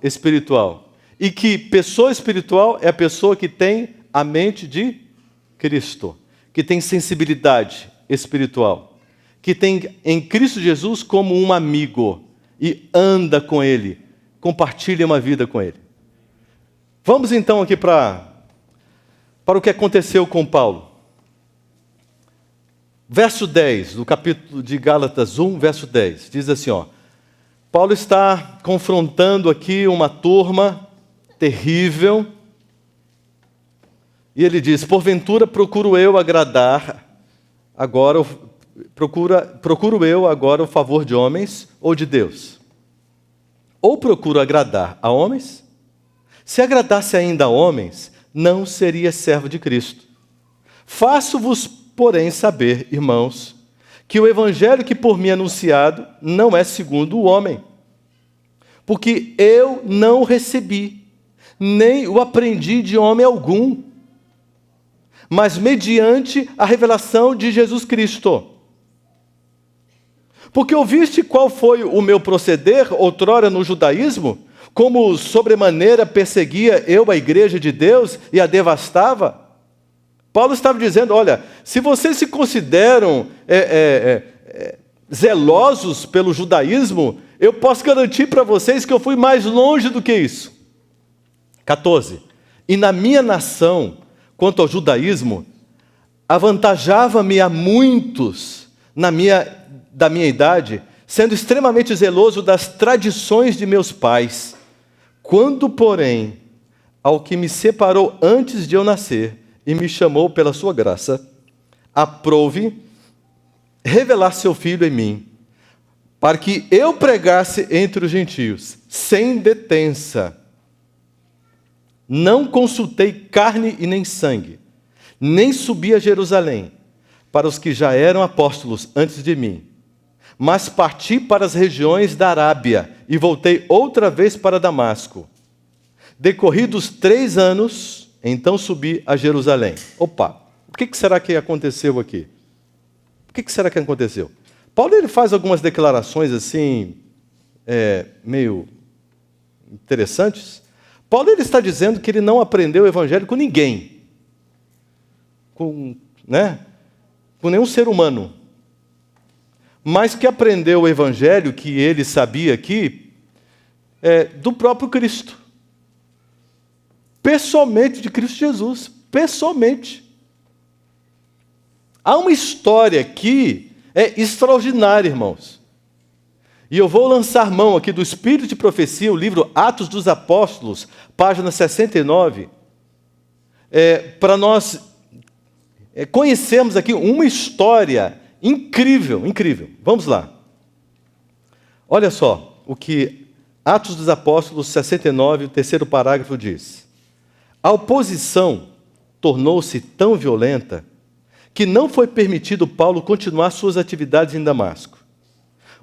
espiritual. E que pessoa espiritual é a pessoa que tem a mente de Cristo, que tem sensibilidade espiritual, que tem em Cristo Jesus como um amigo e anda com Ele, compartilha uma vida com Ele. Vamos então aqui para o que aconteceu com Paulo. Verso 10, do capítulo de Gálatas 1, verso 10, diz assim, Paulo está confrontando aqui uma turma terrível, e ele diz, porventura procuro eu agradar agora, procuro eu agora o favor de homens ou de Deus? Ou procuro agradar a homens? Se agradasse ainda a homens, não seria servo de Cristo. Faço-vos, porém, saber, irmãos, que o evangelho que por mim é anunciado não é segundo o homem. Porque eu não recebi, nem o aprendi de homem algum, mas mediante a revelação de Jesus Cristo. Porque ouviste qual foi o meu proceder outrora no judaísmo, como sobremaneira perseguia eu a igreja de Deus e a devastava? Paulo estava dizendo, olha, se vocês se consideram zelosos pelo judaísmo, eu posso garantir para vocês que eu fui mais longe do que isso. 14. E na minha nação, quanto ao judaísmo, avantajava-me a muitos da minha idade, sendo extremamente zeloso das tradições de meus pais. Quando, porém, ao que me separou antes de eu nascer e me chamou pela sua graça, aprouve revelar seu Filho em mim, para que eu pregasse entre os gentios, sem detença. Não consultei carne e nem sangue, nem subi a Jerusalém, para os que já eram apóstolos antes de mim, mas parti para as regiões da Arábia e voltei outra vez para Damasco. Decorridos 3 anos, então subi a Jerusalém. Opa, o que será que aconteceu aqui? O que será que aconteceu? Paulo ele faz algumas declarações assim, meio interessantes. Paulo ele está dizendo que ele não aprendeu o evangelho com ninguém, com nenhum ser humano, mas que aprendeu o evangelho que ele sabia aqui do próprio Cristo, pessoalmente, de Cristo Jesus, pessoalmente. Há uma história que é extraordinária, irmãos. E eu vou lançar mão aqui do Espírito de Profecia, o livro Atos dos Apóstolos, página 69, para nós conhecermos aqui uma história incrível, incrível. Vamos lá. Olha só o que Atos dos Apóstolos 69, o 3º parágrafo diz. A oposição tornou-se tão violenta que não foi permitido Paulo continuar suas atividades em Damasco.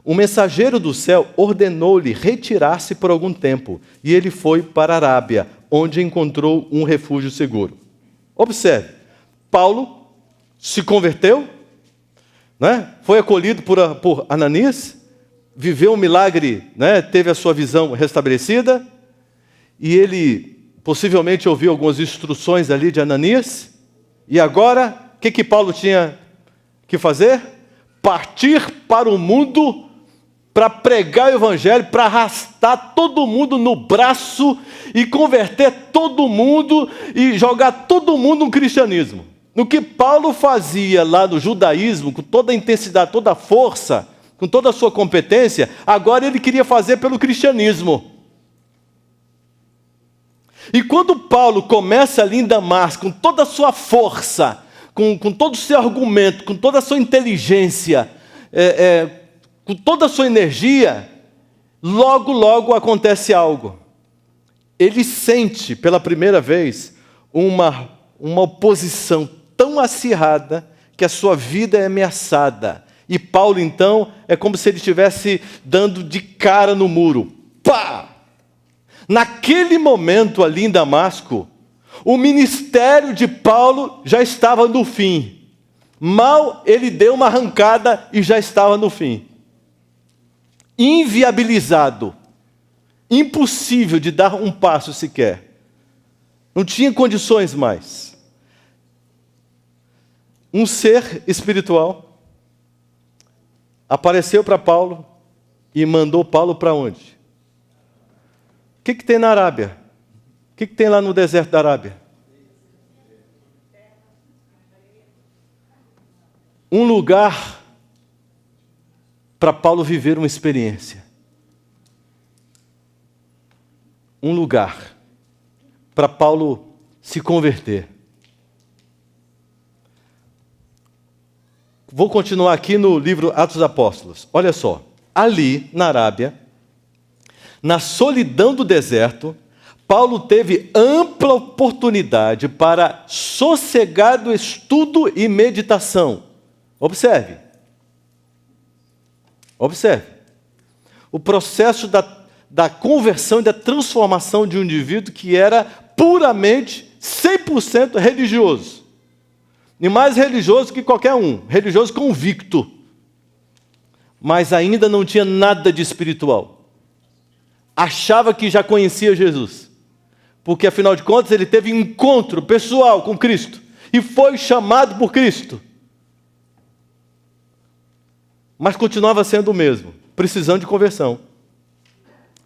O mensageiro do céu ordenou-lhe retirar-se por algum tempo, e ele foi para a Arábia, onde encontrou um refúgio seguro. Observe, Paulo se converteu, né? Foi acolhido por Ananias, viveu um milagre, né? Teve a sua visão restabelecida, e ele possivelmente ouviu algumas instruções ali de Ananias, e agora, o que Paulo tinha que fazer? Partir para o mundo para pregar o evangelho, para arrastar todo mundo no braço e converter todo mundo e jogar todo mundo no cristianismo. No que Paulo fazia lá no judaísmo, com toda a intensidade, toda a força, com toda a sua competência, agora ele queria fazer pelo cristianismo. E quando Paulo começa ali em Damasco, com toda a sua força, com todo o seu argumento, com toda a sua inteligência, com toda a sua energia, logo acontece algo. Ele sente pela primeira vez uma oposição tão acirrada que a sua vida é ameaçada. E Paulo, então, é como se ele estivesse dando de cara no muro. Pá! Naquele momento ali em Damasco, o ministério de Paulo já estava no fim. Mal ele deu uma arrancada e já estava no fim. Inviabilizado. Impossível de dar um passo sequer. Não tinha condições mais. Um ser espiritual apareceu para Paulo e mandou Paulo para onde? O que tem na Arábia? O que tem lá no deserto da Arábia? Um lugar para Paulo viver uma experiência. Um lugar para Paulo se converter. Vou continuar aqui no livro Atos dos Apóstolos. Olha só, ali na Arábia, na solidão do deserto, Paulo teve ampla oportunidade para sossegado estudo e meditação. Observe. Observe. O processo da conversão e da transformação de um indivíduo que era puramente, 100% religioso. E mais religioso que qualquer um. Religioso convicto. Mas ainda não tinha nada de espiritual. Achava que já conhecia Jesus. Porque, afinal de contas, ele teve um encontro pessoal com Cristo. E foi chamado por Cristo. Mas continuava sendo o mesmo, precisando de conversão.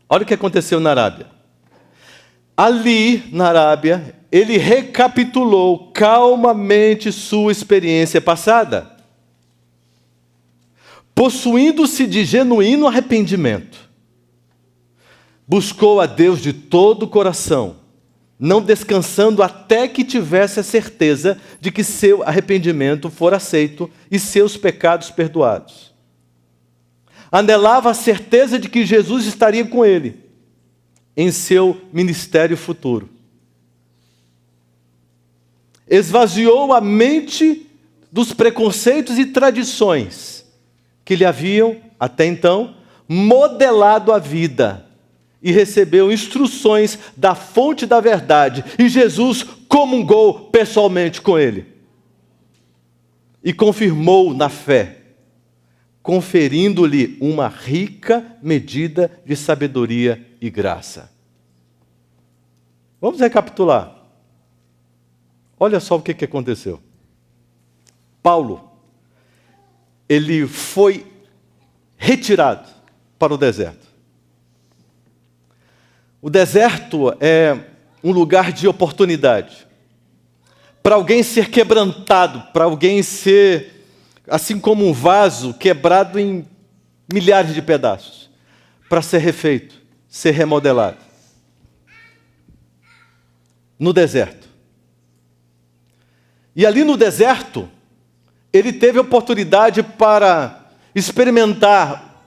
Olha o que aconteceu na Arábia. Ali, na Arábia, ele recapitulou calmamente sua experiência passada, possuindo-se de genuíno arrependimento. Buscou a Deus de todo o coração, não descansando até que tivesse a certeza de que seu arrependimento for aceito e seus pecados perdoados. Anelava a certeza de que Jesus estaria com ele em seu ministério futuro. Esvaziou a mente dos preconceitos e tradições que lhe haviam, até então, modelado a vida e recebeu instruções da fonte da verdade. E Jesus comungou pessoalmente com ele e confirmou na fé, conferindo-lhe uma rica medida de sabedoria e graça. Vamos recapitular. Olha só o que aconteceu. Paulo, ele foi retirado para o deserto. O deserto é um lugar de oportunidade. Para alguém ser quebrantado, para alguém ser assim como um vaso quebrado em milhares de pedaços, para ser refeito, ser remodelado. No deserto. E ali no deserto, ele teve a oportunidade para experimentar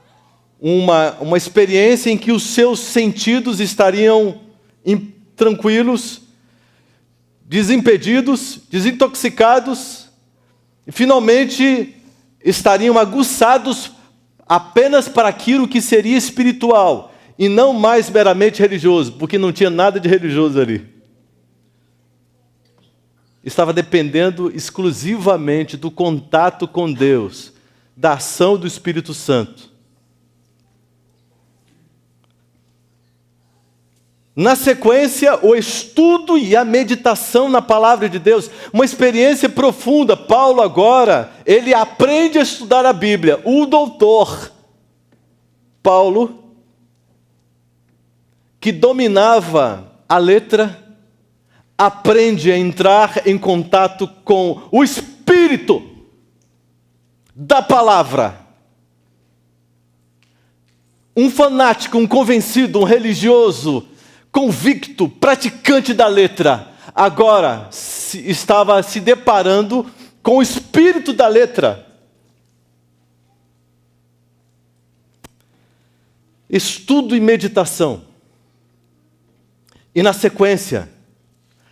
uma experiência em que os seus sentidos estariam tranquilos, desimpedidos, desintoxicados, e finalmente estariam aguçados apenas para aquilo que seria espiritual, e não mais meramente religioso, porque não tinha nada de religioso ali. estava dependendo exclusivamente do contato com Deus, da ação do Espírito Santo. Na sequência, o estudo e a meditação na palavra de Deus, uma experiência profunda. Paulo agora, ele aprende a estudar a Bíblia. O doutor Paulo, que dominava a letra, aprende a entrar em contato com o Espírito da palavra. Um fanático, um convencido, um religioso, convicto, praticante da letra, agora estava se deparando com o espírito da letra. Estudo e meditação. E na sequência,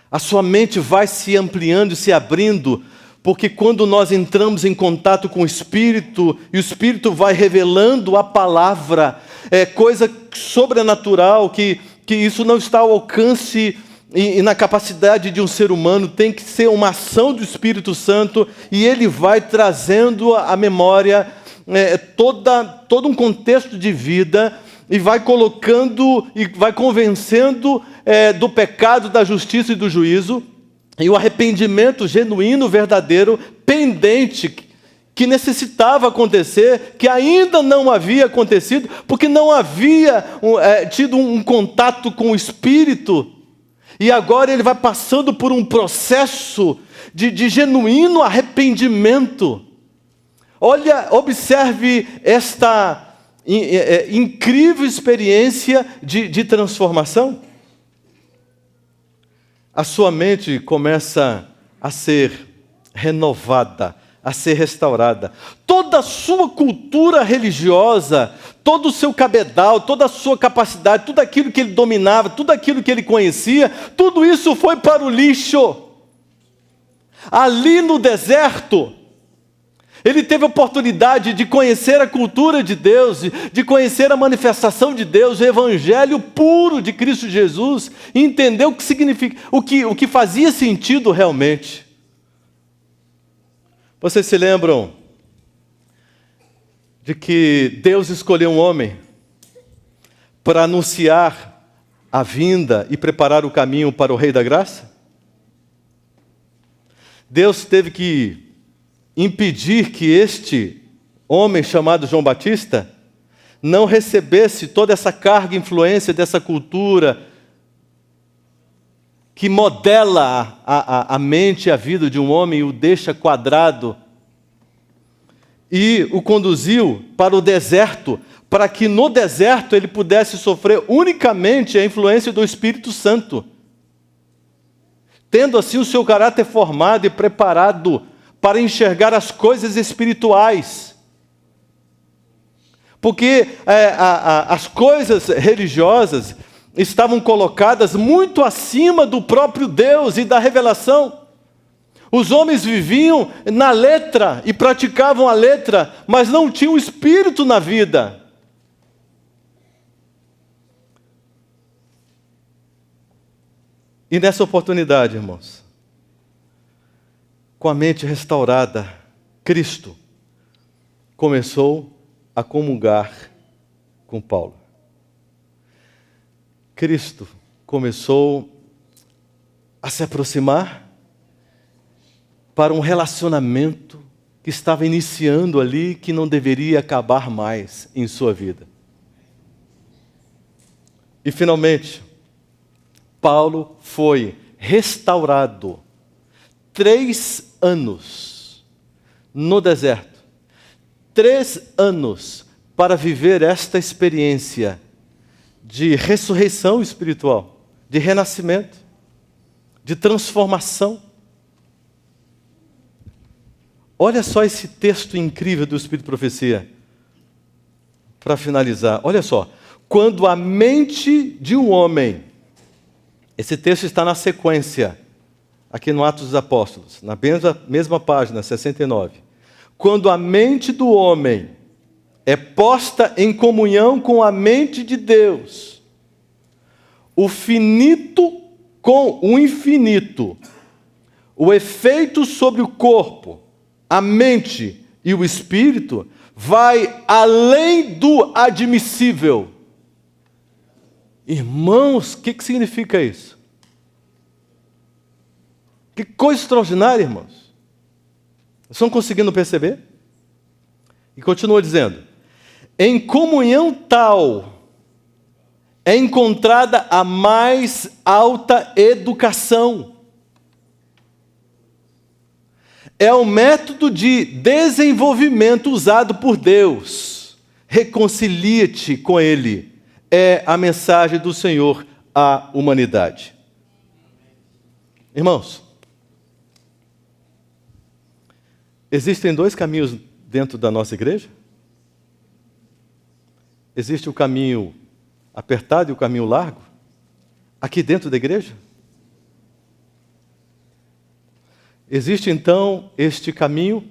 a sua mente vai se ampliando e se abrindo, porque quando nós entramos em contato com o Espírito, e o Espírito vai revelando a palavra, é coisa sobrenatural, que isso não está ao alcance e na capacidade de um ser humano, tem que ser uma ação do Espírito Santo, e ele vai trazendo à memória todo um contexto de vida, e vai colocando, e vai convencendo do pecado, da justiça e do juízo, e o arrependimento genuíno, verdadeiro, pendente, que necessitava acontecer, que ainda não havia acontecido, porque não havia tido um contato com o Espírito, e agora ele vai passando por um processo de genuíno arrependimento. Olha, observe esta incrível experiência de transformação. A sua mente começa a ser renovada, a ser restaurada. Toda a sua cultura religiosa, todo o seu cabedal, toda a sua capacidade, tudo aquilo que ele dominava, tudo aquilo que ele conhecia, tudo isso foi para o lixo. Ali no deserto, ele teve a oportunidade de conhecer a cultura de Deus, de conhecer a manifestação de Deus, o evangelho puro de Cristo Jesus, e entender o que significa, o que fazia sentido realmente. Vocês se lembram de que Deus escolheu um homem para anunciar a vinda e preparar o caminho para o Rei da Graça? Deus teve que impedir que este homem chamado João Batista não recebesse toda essa carga e influência dessa cultura que modela a mente e a vida de um homem e o deixa quadrado, e o conduziu para o deserto, para que no deserto ele pudesse sofrer unicamente a influência do Espírito Santo, tendo assim o seu caráter formado e preparado para enxergar as coisas espirituais. Porque as coisas religiosas estavam colocadas muito acima do próprio Deus e da revelação. Os homens viviam na letra e praticavam a letra, mas não tinham o Espírito na vida. E nessa oportunidade, irmãos, com a mente restaurada, Cristo começou a comungar com Paulo. Cristo começou a se aproximar para um relacionamento que estava iniciando ali, que não deveria acabar mais em sua vida. E finalmente, Paulo foi restaurado 3 anos no deserto. 3 anos para viver esta experiência de ressurreição espiritual, de renascimento, de transformação. Olha só esse texto incrível do Espírito de Profecia. Para finalizar, olha só. Quando a mente de um homem, esse texto está na sequência, aqui no Atos dos Apóstolos, na mesma página, 69. Quando a mente do homem é posta em comunhão com a mente de Deus, o finito com o infinito, o efeito sobre o corpo, a mente e o espírito vai além do admissível. Irmãos, o que significa isso? Que coisa extraordinária, irmãos. Estão conseguindo perceber? E continua dizendo: em comunhão tal é encontrada a mais alta educação. É o método de desenvolvimento usado por Deus. Reconcilia-te com Ele. É a mensagem do Senhor à humanidade. Irmãos, existem dois caminhos dentro da nossa igreja. Existe o caminho apertado e o caminho largo, aqui dentro da igreja. Existe então este caminho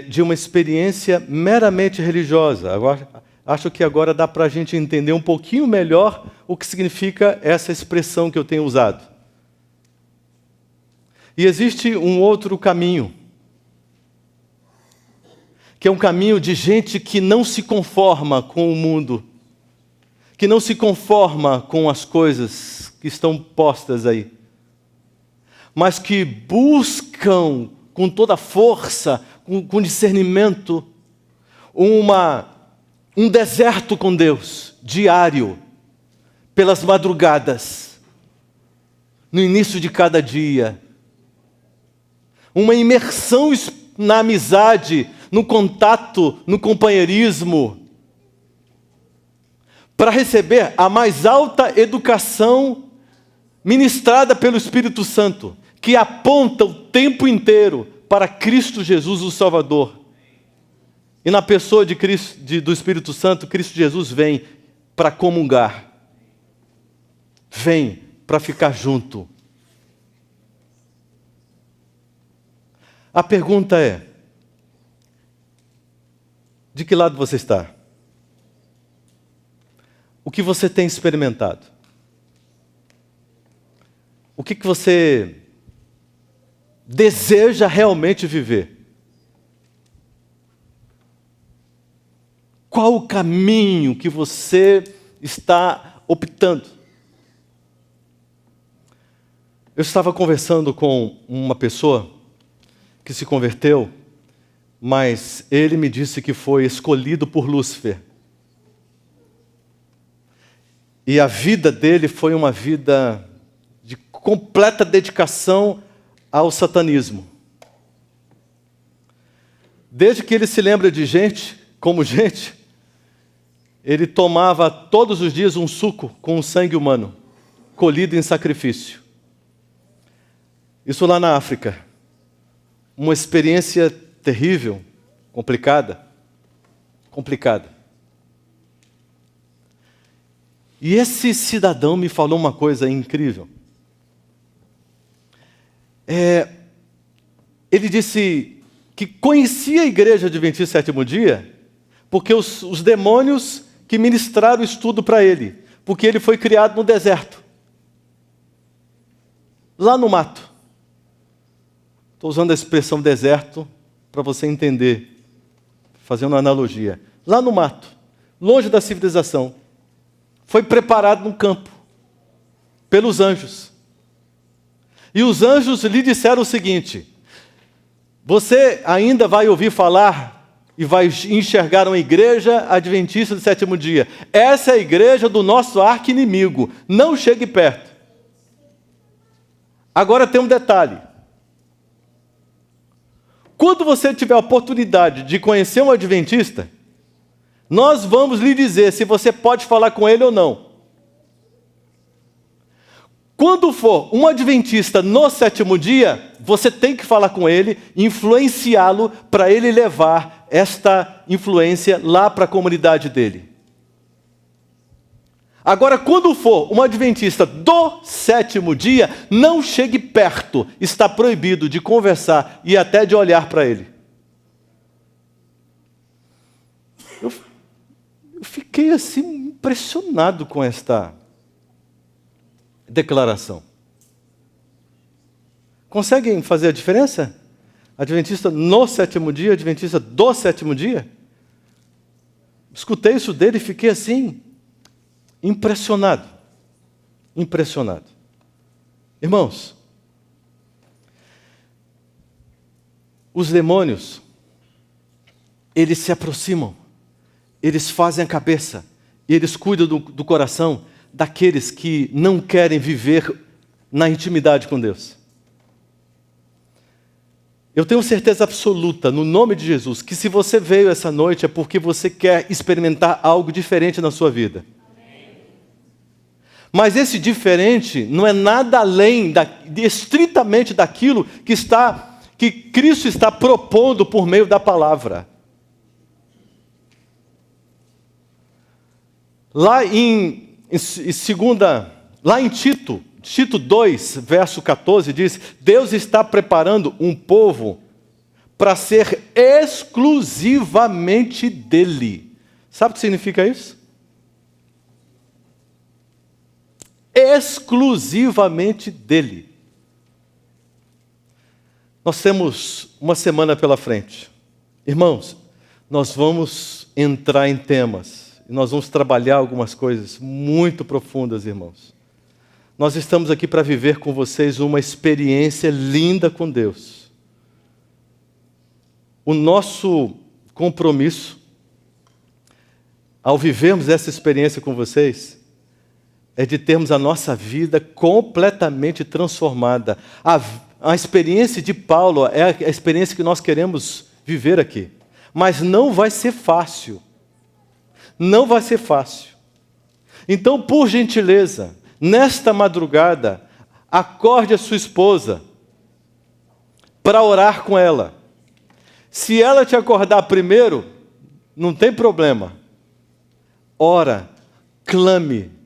de uma experiência meramente religiosa. Acho que agora dá para a gente entender um pouquinho melhor o que significa essa expressão que eu tenho usado. E existe um outro caminho, que é um caminho de gente que não se conforma com o mundo, que não se conforma com as coisas que estão postas aí, mas que buscam com toda a força, com discernimento, um deserto com Deus, diário, pelas madrugadas, no início de cada dia, uma imersão na amizade, no contato, no companheirismo, para receber a mais alta educação ministrada pelo Espírito Santo, que aponta o tempo inteiro para Cristo Jesus, o Salvador. E na pessoa de Cristo, do Espírito Santo, Cristo Jesus vem para comungar, vem para ficar junto. A pergunta é: de que lado você está? O que você tem experimentado? O que você deseja realmente viver? Qual o caminho que você está optando? Eu estava conversando com uma pessoa que se converteu, mas ele me disse que foi escolhido por Lúcifer. E a vida dele foi uma vida de completa dedicação ao satanismo. Desde que ele se lembra de gente, como gente, ele tomava todos os dias um suco com sangue humano, colhido em sacrifício. Isso lá na África. Uma experiência terrível, complicada. E esse cidadão me falou uma coisa incrível. Ele disse que conhecia a igreja Adventista do Sétimo Dia porque os demônios que ministraram o estudo para ele, porque ele foi criado no deserto, lá no mato. Estou usando a expressão deserto para você entender, fazendo uma analogia. Lá no mato, longe da civilização, foi preparado no campo, pelos anjos. E os anjos lhe disseram o seguinte: você ainda vai ouvir falar e vai enxergar uma igreja adventista do sétimo dia. Essa é a igreja do nosso arqui-inimigo. Não chegue perto. Agora tem um detalhe. Quando você tiver a oportunidade de conhecer um adventista, nós vamos lhe dizer se você pode falar com ele ou não. Quando for um adventista no sétimo dia, você tem que falar com ele, influenciá-lo para ele levar esta influência lá para a comunidade dele. Agora, quando for um adventista do sétimo dia, não chegue perto, está proibido de conversar e até de olhar para ele. Eu fiquei assim impressionado com esta declaração. Conseguem fazer a diferença? Adventista no sétimo dia, adventista do sétimo dia? Escutei isso dele e fiquei assim, impressionado. Impressionado. Irmãos, os demônios, eles se aproximam, eles fazem a cabeça, eles cuidam do coração daqueles que não querem viver na intimidade com Deus. Eu tenho certeza absoluta, no nome de Jesus, que se você veio essa noite é porque você quer experimentar algo diferente na sua vida. Mas esse diferente não é nada além, estritamente daquilo que Cristo está propondo por meio da palavra. Lá em Tito 2, verso 14, diz: Deus está preparando um povo para ser exclusivamente dele. Sabe o que significa isso? Exclusivamente dele. Nós temos uma semana pela frente. Irmãos, nós vamos entrar em temas, e nós vamos trabalhar algumas coisas muito profundas, irmãos. Nós estamos aqui para viver com vocês uma experiência linda com Deus. O nosso compromisso, ao vivermos essa experiência com vocês, é de termos a nossa vida completamente transformada. A experiência de Paulo é a experiência que nós queremos viver aqui. Mas não vai ser fácil. Não vai ser fácil. Então, por gentileza, nesta madrugada, acorde a sua esposa para orar com ela. Se ela te acordar primeiro, não tem problema. Ora, clame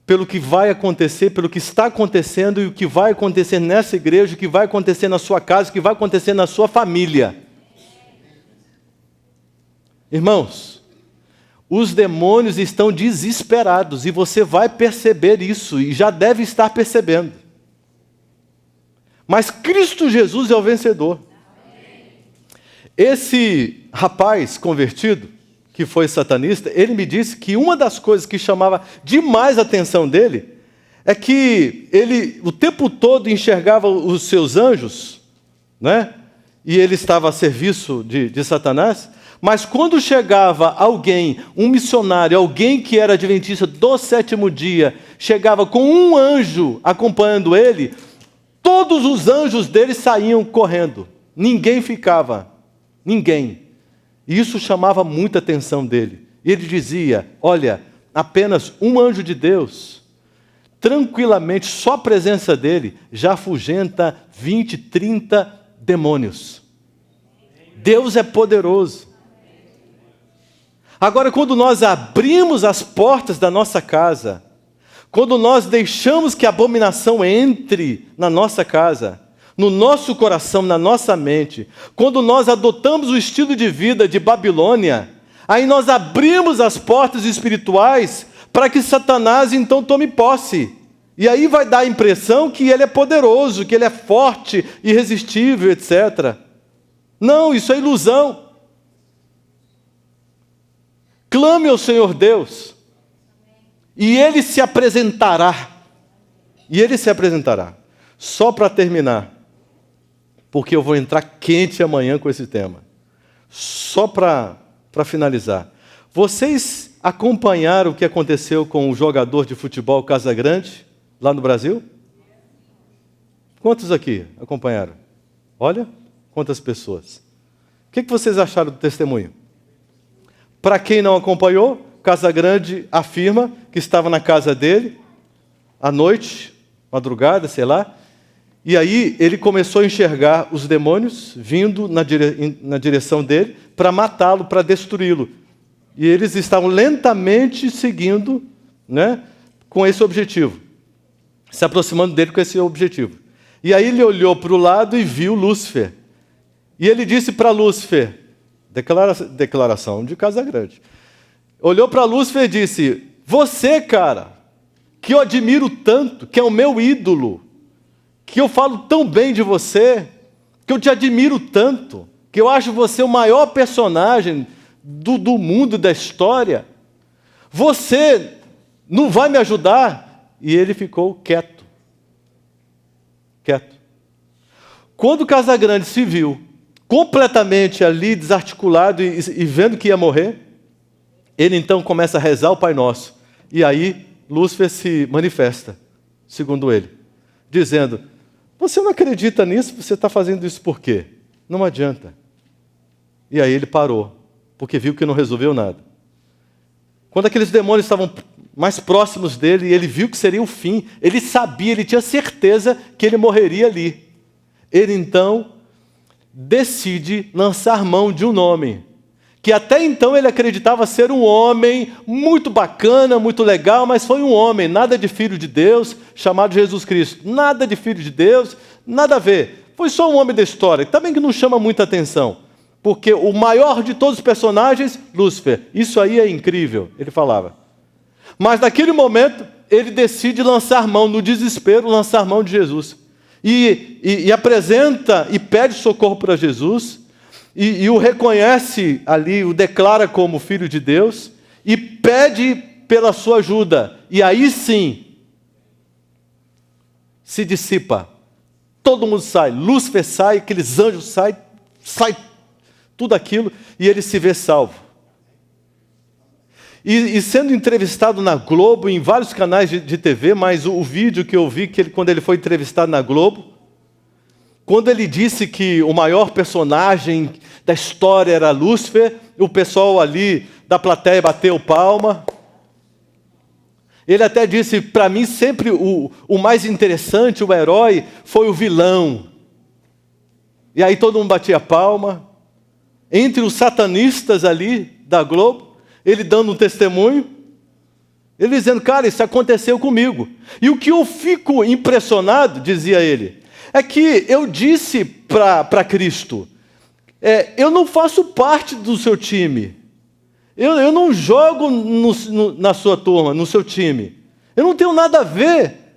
pelo que vai acontecer, pelo que está acontecendo e o que vai acontecer nessa igreja, o que vai acontecer na sua casa, o que vai acontecer na sua família. Irmãos, os demônios estão desesperados e você vai perceber isso e já deve estar percebendo. Mas Cristo Jesus é o vencedor. Esse rapaz convertido, que foi satanista, ele me disse que uma das coisas que chamava demais a atenção dele é que ele o tempo todo enxergava os seus anjos, né? E ele estava a serviço de Satanás. Mas quando chegava alguém, um missionário, alguém que era adventista do sétimo dia, chegava com um anjo acompanhando ele, todos os anjos dele saíam correndo. Ninguém ficava. Ninguém. E isso chamava muita atenção dele. Ele dizia: olha, apenas um anjo de Deus, tranquilamente, só a presença dele, já afugenta 20, 30 demônios. Deus é poderoso. Agora, quando nós abrimos as portas da nossa casa, quando nós deixamos que a abominação entre na nossa casa, no nosso coração, na nossa mente, quando nós adotamos o estilo de vida de Babilônia, aí nós abrimos as portas espirituais para que Satanás então tome posse. E aí vai dar a impressão que ele é poderoso, que ele é forte, irresistível, etc. Não, isso é ilusão. Clame ao Senhor Deus, e Ele se apresentará. E Ele se apresentará. Só para terminar, porque eu vou entrar quente amanhã com esse tema. Só para finalizar. Vocês acompanharam o que aconteceu com o jogador de futebol Casagrande, lá no Brasil? Quantos aqui acompanharam? Olha, quantas pessoas. O que vocês acharam do testemunho? Para quem não acompanhou, Casagrande afirma que estava na casa dele, à noite, madrugada, sei lá, e aí ele começou a enxergar os demônios vindo na direção dele para matá-lo, para destruí-lo. E eles estavam lentamente seguindo, né, com esse objetivo, se aproximando dele com esse objetivo. E aí ele olhou para o lado e viu Lúcifer. E ele disse para Lúcifer, declaração de Casagrande. Olhou para Lúcifer e disse: você, cara, que eu admiro tanto, que é o meu ídolo, que eu falo tão bem de você, que eu te admiro tanto, que eu acho você o maior personagem do mundo, da história. Você não vai me ajudar? E ele ficou quieto. Quieto. Quando o Casagrande se viu completamente ali desarticulado e vendo que ia morrer, ele então começa a rezar o Pai Nosso. E aí Lúcifer se manifesta, segundo ele, dizendo: você não acredita nisso? Você está fazendo isso por quê? Não adianta. E aí ele parou, porque viu que não resolveu nada. Quando aqueles demônios estavam mais próximos dele, e ele viu que seria o fim, ele sabia, ele tinha certeza que ele morreria ali. Ele então decide lançar mão de um nome, que até então ele acreditava ser um homem muito bacana, muito legal, mas foi um homem, nada de filho de Deus, chamado Jesus Cristo. Nada de filho de Deus, nada a ver. Foi só um homem da história, também que não chama muita atenção. Porque o maior de todos os personagens, Lúcifer, isso aí é incrível, ele falava. Mas naquele momento, ele decide lançar mão, no desespero, lançar mão de Jesus. E apresenta e pede socorro para Jesus, e o reconhece ali, o declara como filho de Deus, e pede pela sua ajuda. E aí sim, se dissipa. Todo mundo sai, Lúcifer sai, aqueles anjos saem, sai tudo aquilo, e ele se vê salvo. E sendo entrevistado na Globo, em vários canais de TV, mas o vídeo que eu vi, quando ele foi entrevistado na Globo, quando ele disse que o maior personagem da história era Lúcifer, o pessoal ali da plateia bateu palma. Ele até disse: para mim sempre o mais interessante, o herói, foi o vilão. E aí todo mundo batia palma. Entre os satanistas ali da Globo, ele dando um testemunho, ele dizendo: cara, isso aconteceu comigo. E o que eu fico impressionado, dizia ele, é que eu disse para Cristo: eu não faço parte do seu time, eu não jogo na sua turma, no seu time, eu não tenho nada a ver.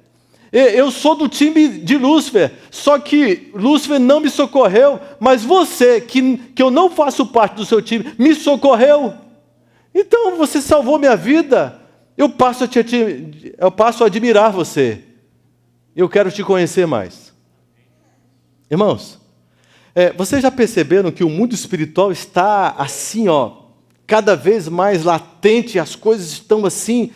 Eu sou do time de Lúcifer, só que Lúcifer não me socorreu, mas você, que eu não faço parte do seu time, me socorreu. Então você salvou minha vida, eu passo a admirar você. Eu quero te conhecer mais. Irmãos, vocês já perceberam que o mundo espiritual está assim, cada vez mais latente, as coisas estão assim,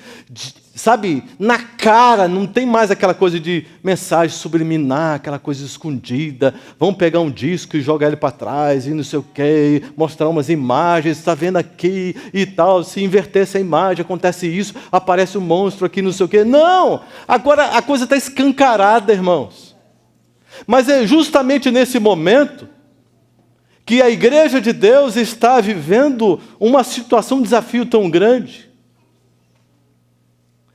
sabe, na cara, não tem mais aquela coisa de mensagem subliminar, aquela coisa escondida, vamos pegar um disco e jogar ele para trás, e não sei o quê, mostrar umas imagens, está vendo aqui e tal, se inverter essa imagem, acontece isso, aparece um monstro aqui, não sei o quê. Não! Agora a coisa está escancarada, irmãos. Mas é justamente nesse momento que a igreja de Deus está vivendo uma situação, um desafio tão grande.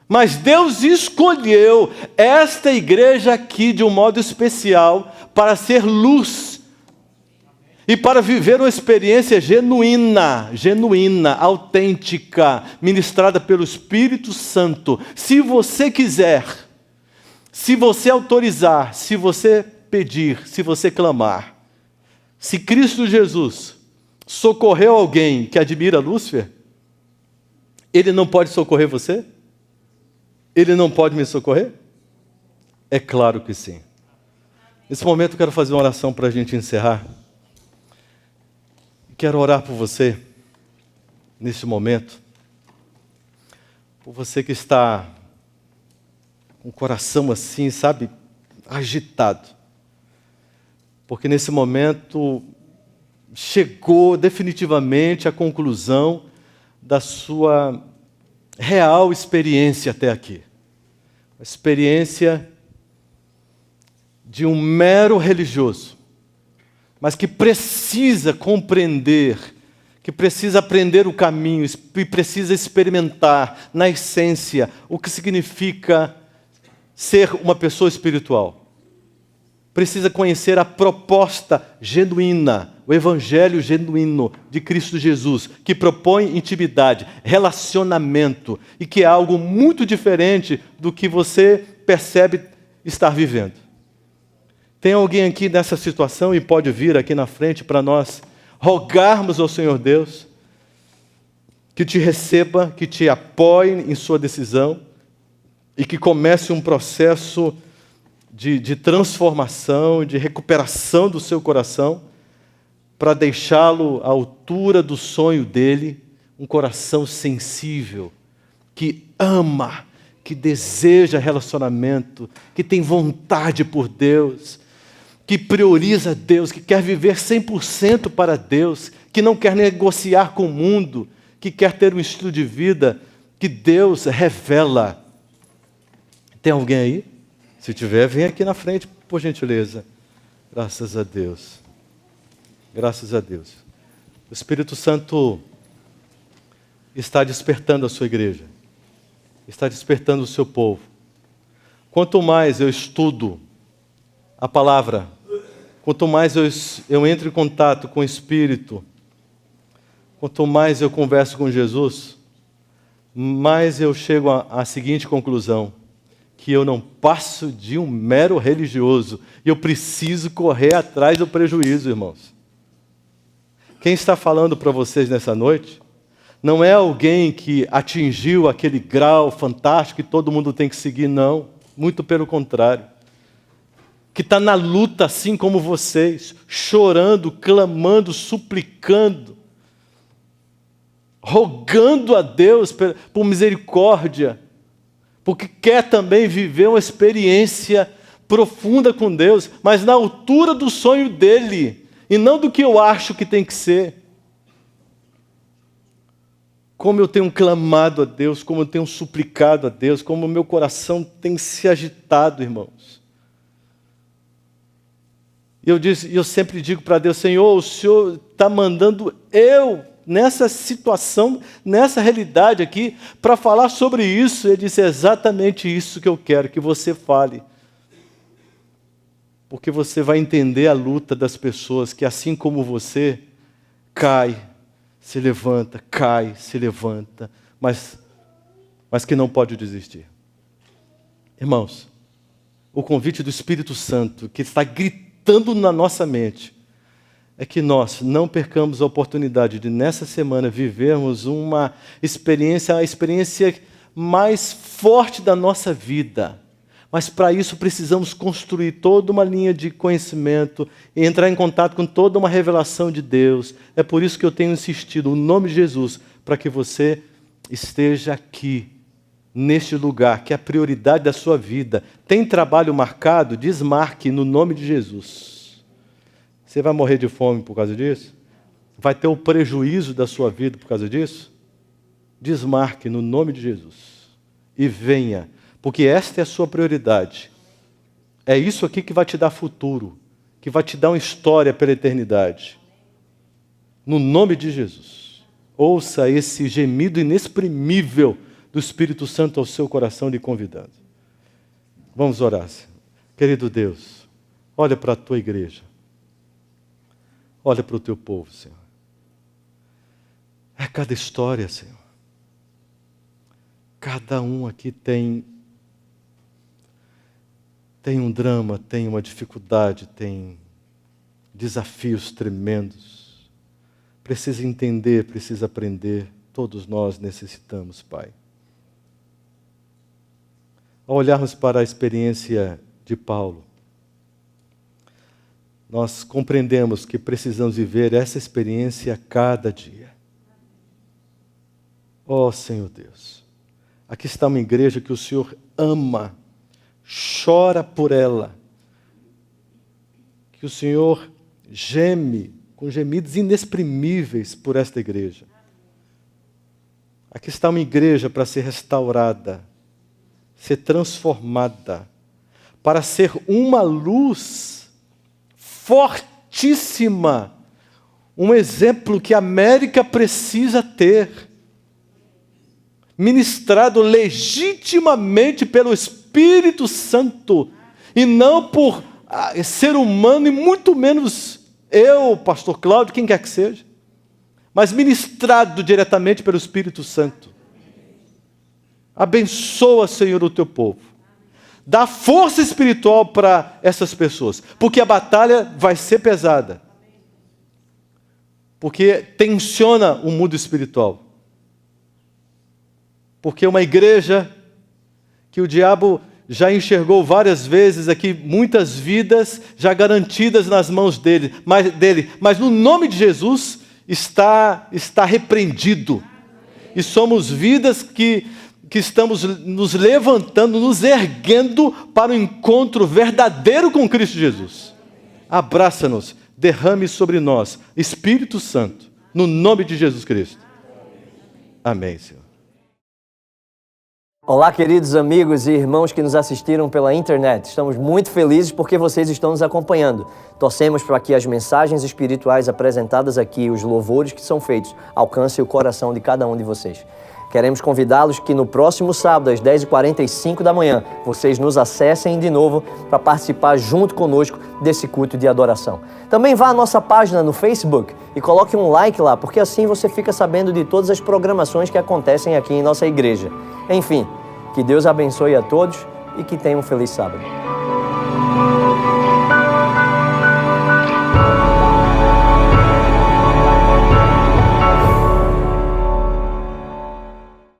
Mas Deus escolheu esta igreja aqui de um modo especial para ser luz e para viver uma experiência genuína, autêntica, ministrada pelo Espírito Santo. Se você quiser, se você autorizar, se você pedir, se você clamar, se Cristo Jesus socorreu alguém que admira Lúcifer, Ele não pode socorrer você? Ele não pode me socorrer? É claro que sim. Nesse momento eu quero fazer uma oração para a gente encerrar. Quero orar por você, nesse momento. Por você que está com o coração assim, sabe, agitado. Porque nesse momento chegou definitivamente a conclusão da sua real experiência até aqui. A experiência de um mero religioso, mas que precisa compreender, que precisa aprender o caminho, e precisa experimentar na essência o que significa ser uma pessoa espiritual. Precisa conhecer a proposta genuína, o evangelho genuíno de Cristo Jesus, que propõe intimidade, relacionamento, e que é algo muito diferente do que você percebe estar vivendo. Tem alguém aqui nessa situação e pode vir aqui na frente para nós rogarmos ao Senhor Deus que te receba, que te apoie em sua decisão e que comece um processo de transformação, de recuperação do seu coração, para deixá-lo à altura do sonho dele, um coração sensível, que ama, que deseja relacionamento, que tem vontade por Deus, que prioriza Deus, que quer viver 100% para Deus, que não quer negociar com o mundo, que quer ter um estilo de vida que Deus revela. Tem alguém aí? Se tiver, vem aqui na frente, por gentileza. Graças a Deus. Graças a Deus. O Espírito Santo está despertando a sua igreja. Está despertando o seu povo. Quanto mais eu estudo a palavra, quanto mais eu entro em contato com o Espírito, quanto mais eu converso com Jesus, mais eu chego à seguinte conclusão: que eu não passo de um mero religioso e eu preciso correr atrás do prejuízo, irmãos. Quem está falando para vocês nessa noite não é alguém que atingiu aquele grau fantástico que todo mundo tem que seguir, não. Muito pelo contrário. Que está na luta assim como vocês, chorando, clamando, suplicando, rogando a Deus por misericórdia, porque quer também viver uma experiência profunda com Deus, mas na altura do sonho dele, e não do que eu acho que tem que ser. Como eu tenho clamado a Deus, como eu tenho suplicado a Deus, como o meu coração tem se agitado, irmãos. E eu sempre digo para Deus: Senhor, o Senhor está mandando eu, nessa situação, nessa realidade aqui, para falar sobre isso. Ele disse: é exatamente isso que eu quero que você fale. Porque você vai entender a luta das pessoas que, assim como você, cai, se levanta, cai, se levanta, mas que não pode desistir. Irmãos, o convite do Espírito Santo, que está gritando na nossa mente, é que nós não percamos a oportunidade de, nessa semana, vivermos a experiência mais forte da nossa vida. Mas para isso precisamos construir toda uma linha de conhecimento e entrar em contato com toda uma revelação de Deus. É por isso que eu tenho insistido, no nome de Jesus, para que você esteja aqui, neste lugar, que é a prioridade da sua vida. Tem trabalho marcado? Desmarque no nome de Jesus. Você vai morrer de fome por causa disso? Vai ter o prejuízo da sua vida por causa disso? Desmarque no nome de Jesus. E venha. Porque esta é a sua prioridade. É isso aqui que vai te dar futuro, que vai te dar uma história pela eternidade. No nome de Jesus. Ouça esse gemido inexprimível do Espírito Santo ao seu coração lhe convidando. Vamos orar. Querido Deus, olha para a tua igreja. Olha para o teu povo, Senhor. É cada história, Senhor. Cada um aqui tem um drama, tem uma dificuldade, tem desafios tremendos. Precisa entender, precisa aprender. Todos nós necessitamos, Pai. Ao olharmos para a experiência de Paulo, nós compreendemos que precisamos viver essa experiência a cada dia. Ó Senhor Deus, aqui está uma igreja que o Senhor ama, chora por ela, que o Senhor geme com gemidos inexprimíveis por esta igreja. Aqui está uma igreja para ser restaurada, ser transformada, para ser uma luz fortíssima, um exemplo que a América precisa ter, ministrado legitimamente pelo Espírito Santo, e não por ser humano, e muito menos eu, pastor Cláudio, quem quer que seja, mas ministrado diretamente pelo Espírito Santo. Abençoa, Senhor, o teu povo. Dá força espiritual para essas pessoas, porque a batalha vai ser pesada. Porque tensiona o mundo espiritual. Porque uma igreja que o diabo já enxergou várias vezes aqui, muitas vidas já garantidas nas mãos dele, mas no nome de Jesus está repreendido. E somos vidas que estamos nos levantando, nos erguendo para o encontro verdadeiro com Cristo Jesus. Abraça-nos, derrame sobre nós, Espírito Santo, no nome de Jesus Cristo. Amém, Senhor. Olá, queridos amigos e irmãos que nos assistiram pela internet. Estamos muito felizes porque vocês estão nos acompanhando. Torcemos para que as mensagens espirituais apresentadas aqui, os louvores que são feitos, alcancem o coração de cada um de vocês. Queremos convidá-los que no próximo sábado, às 10h45 da manhã, vocês nos acessem de novo para participar junto conosco desse culto de adoração. Também vá à nossa página no Facebook e coloque um like lá, porque assim você fica sabendo de todas as programações que acontecem aqui em nossa igreja. Enfim, que Deus abençoe a todos e que tenham um feliz sábado.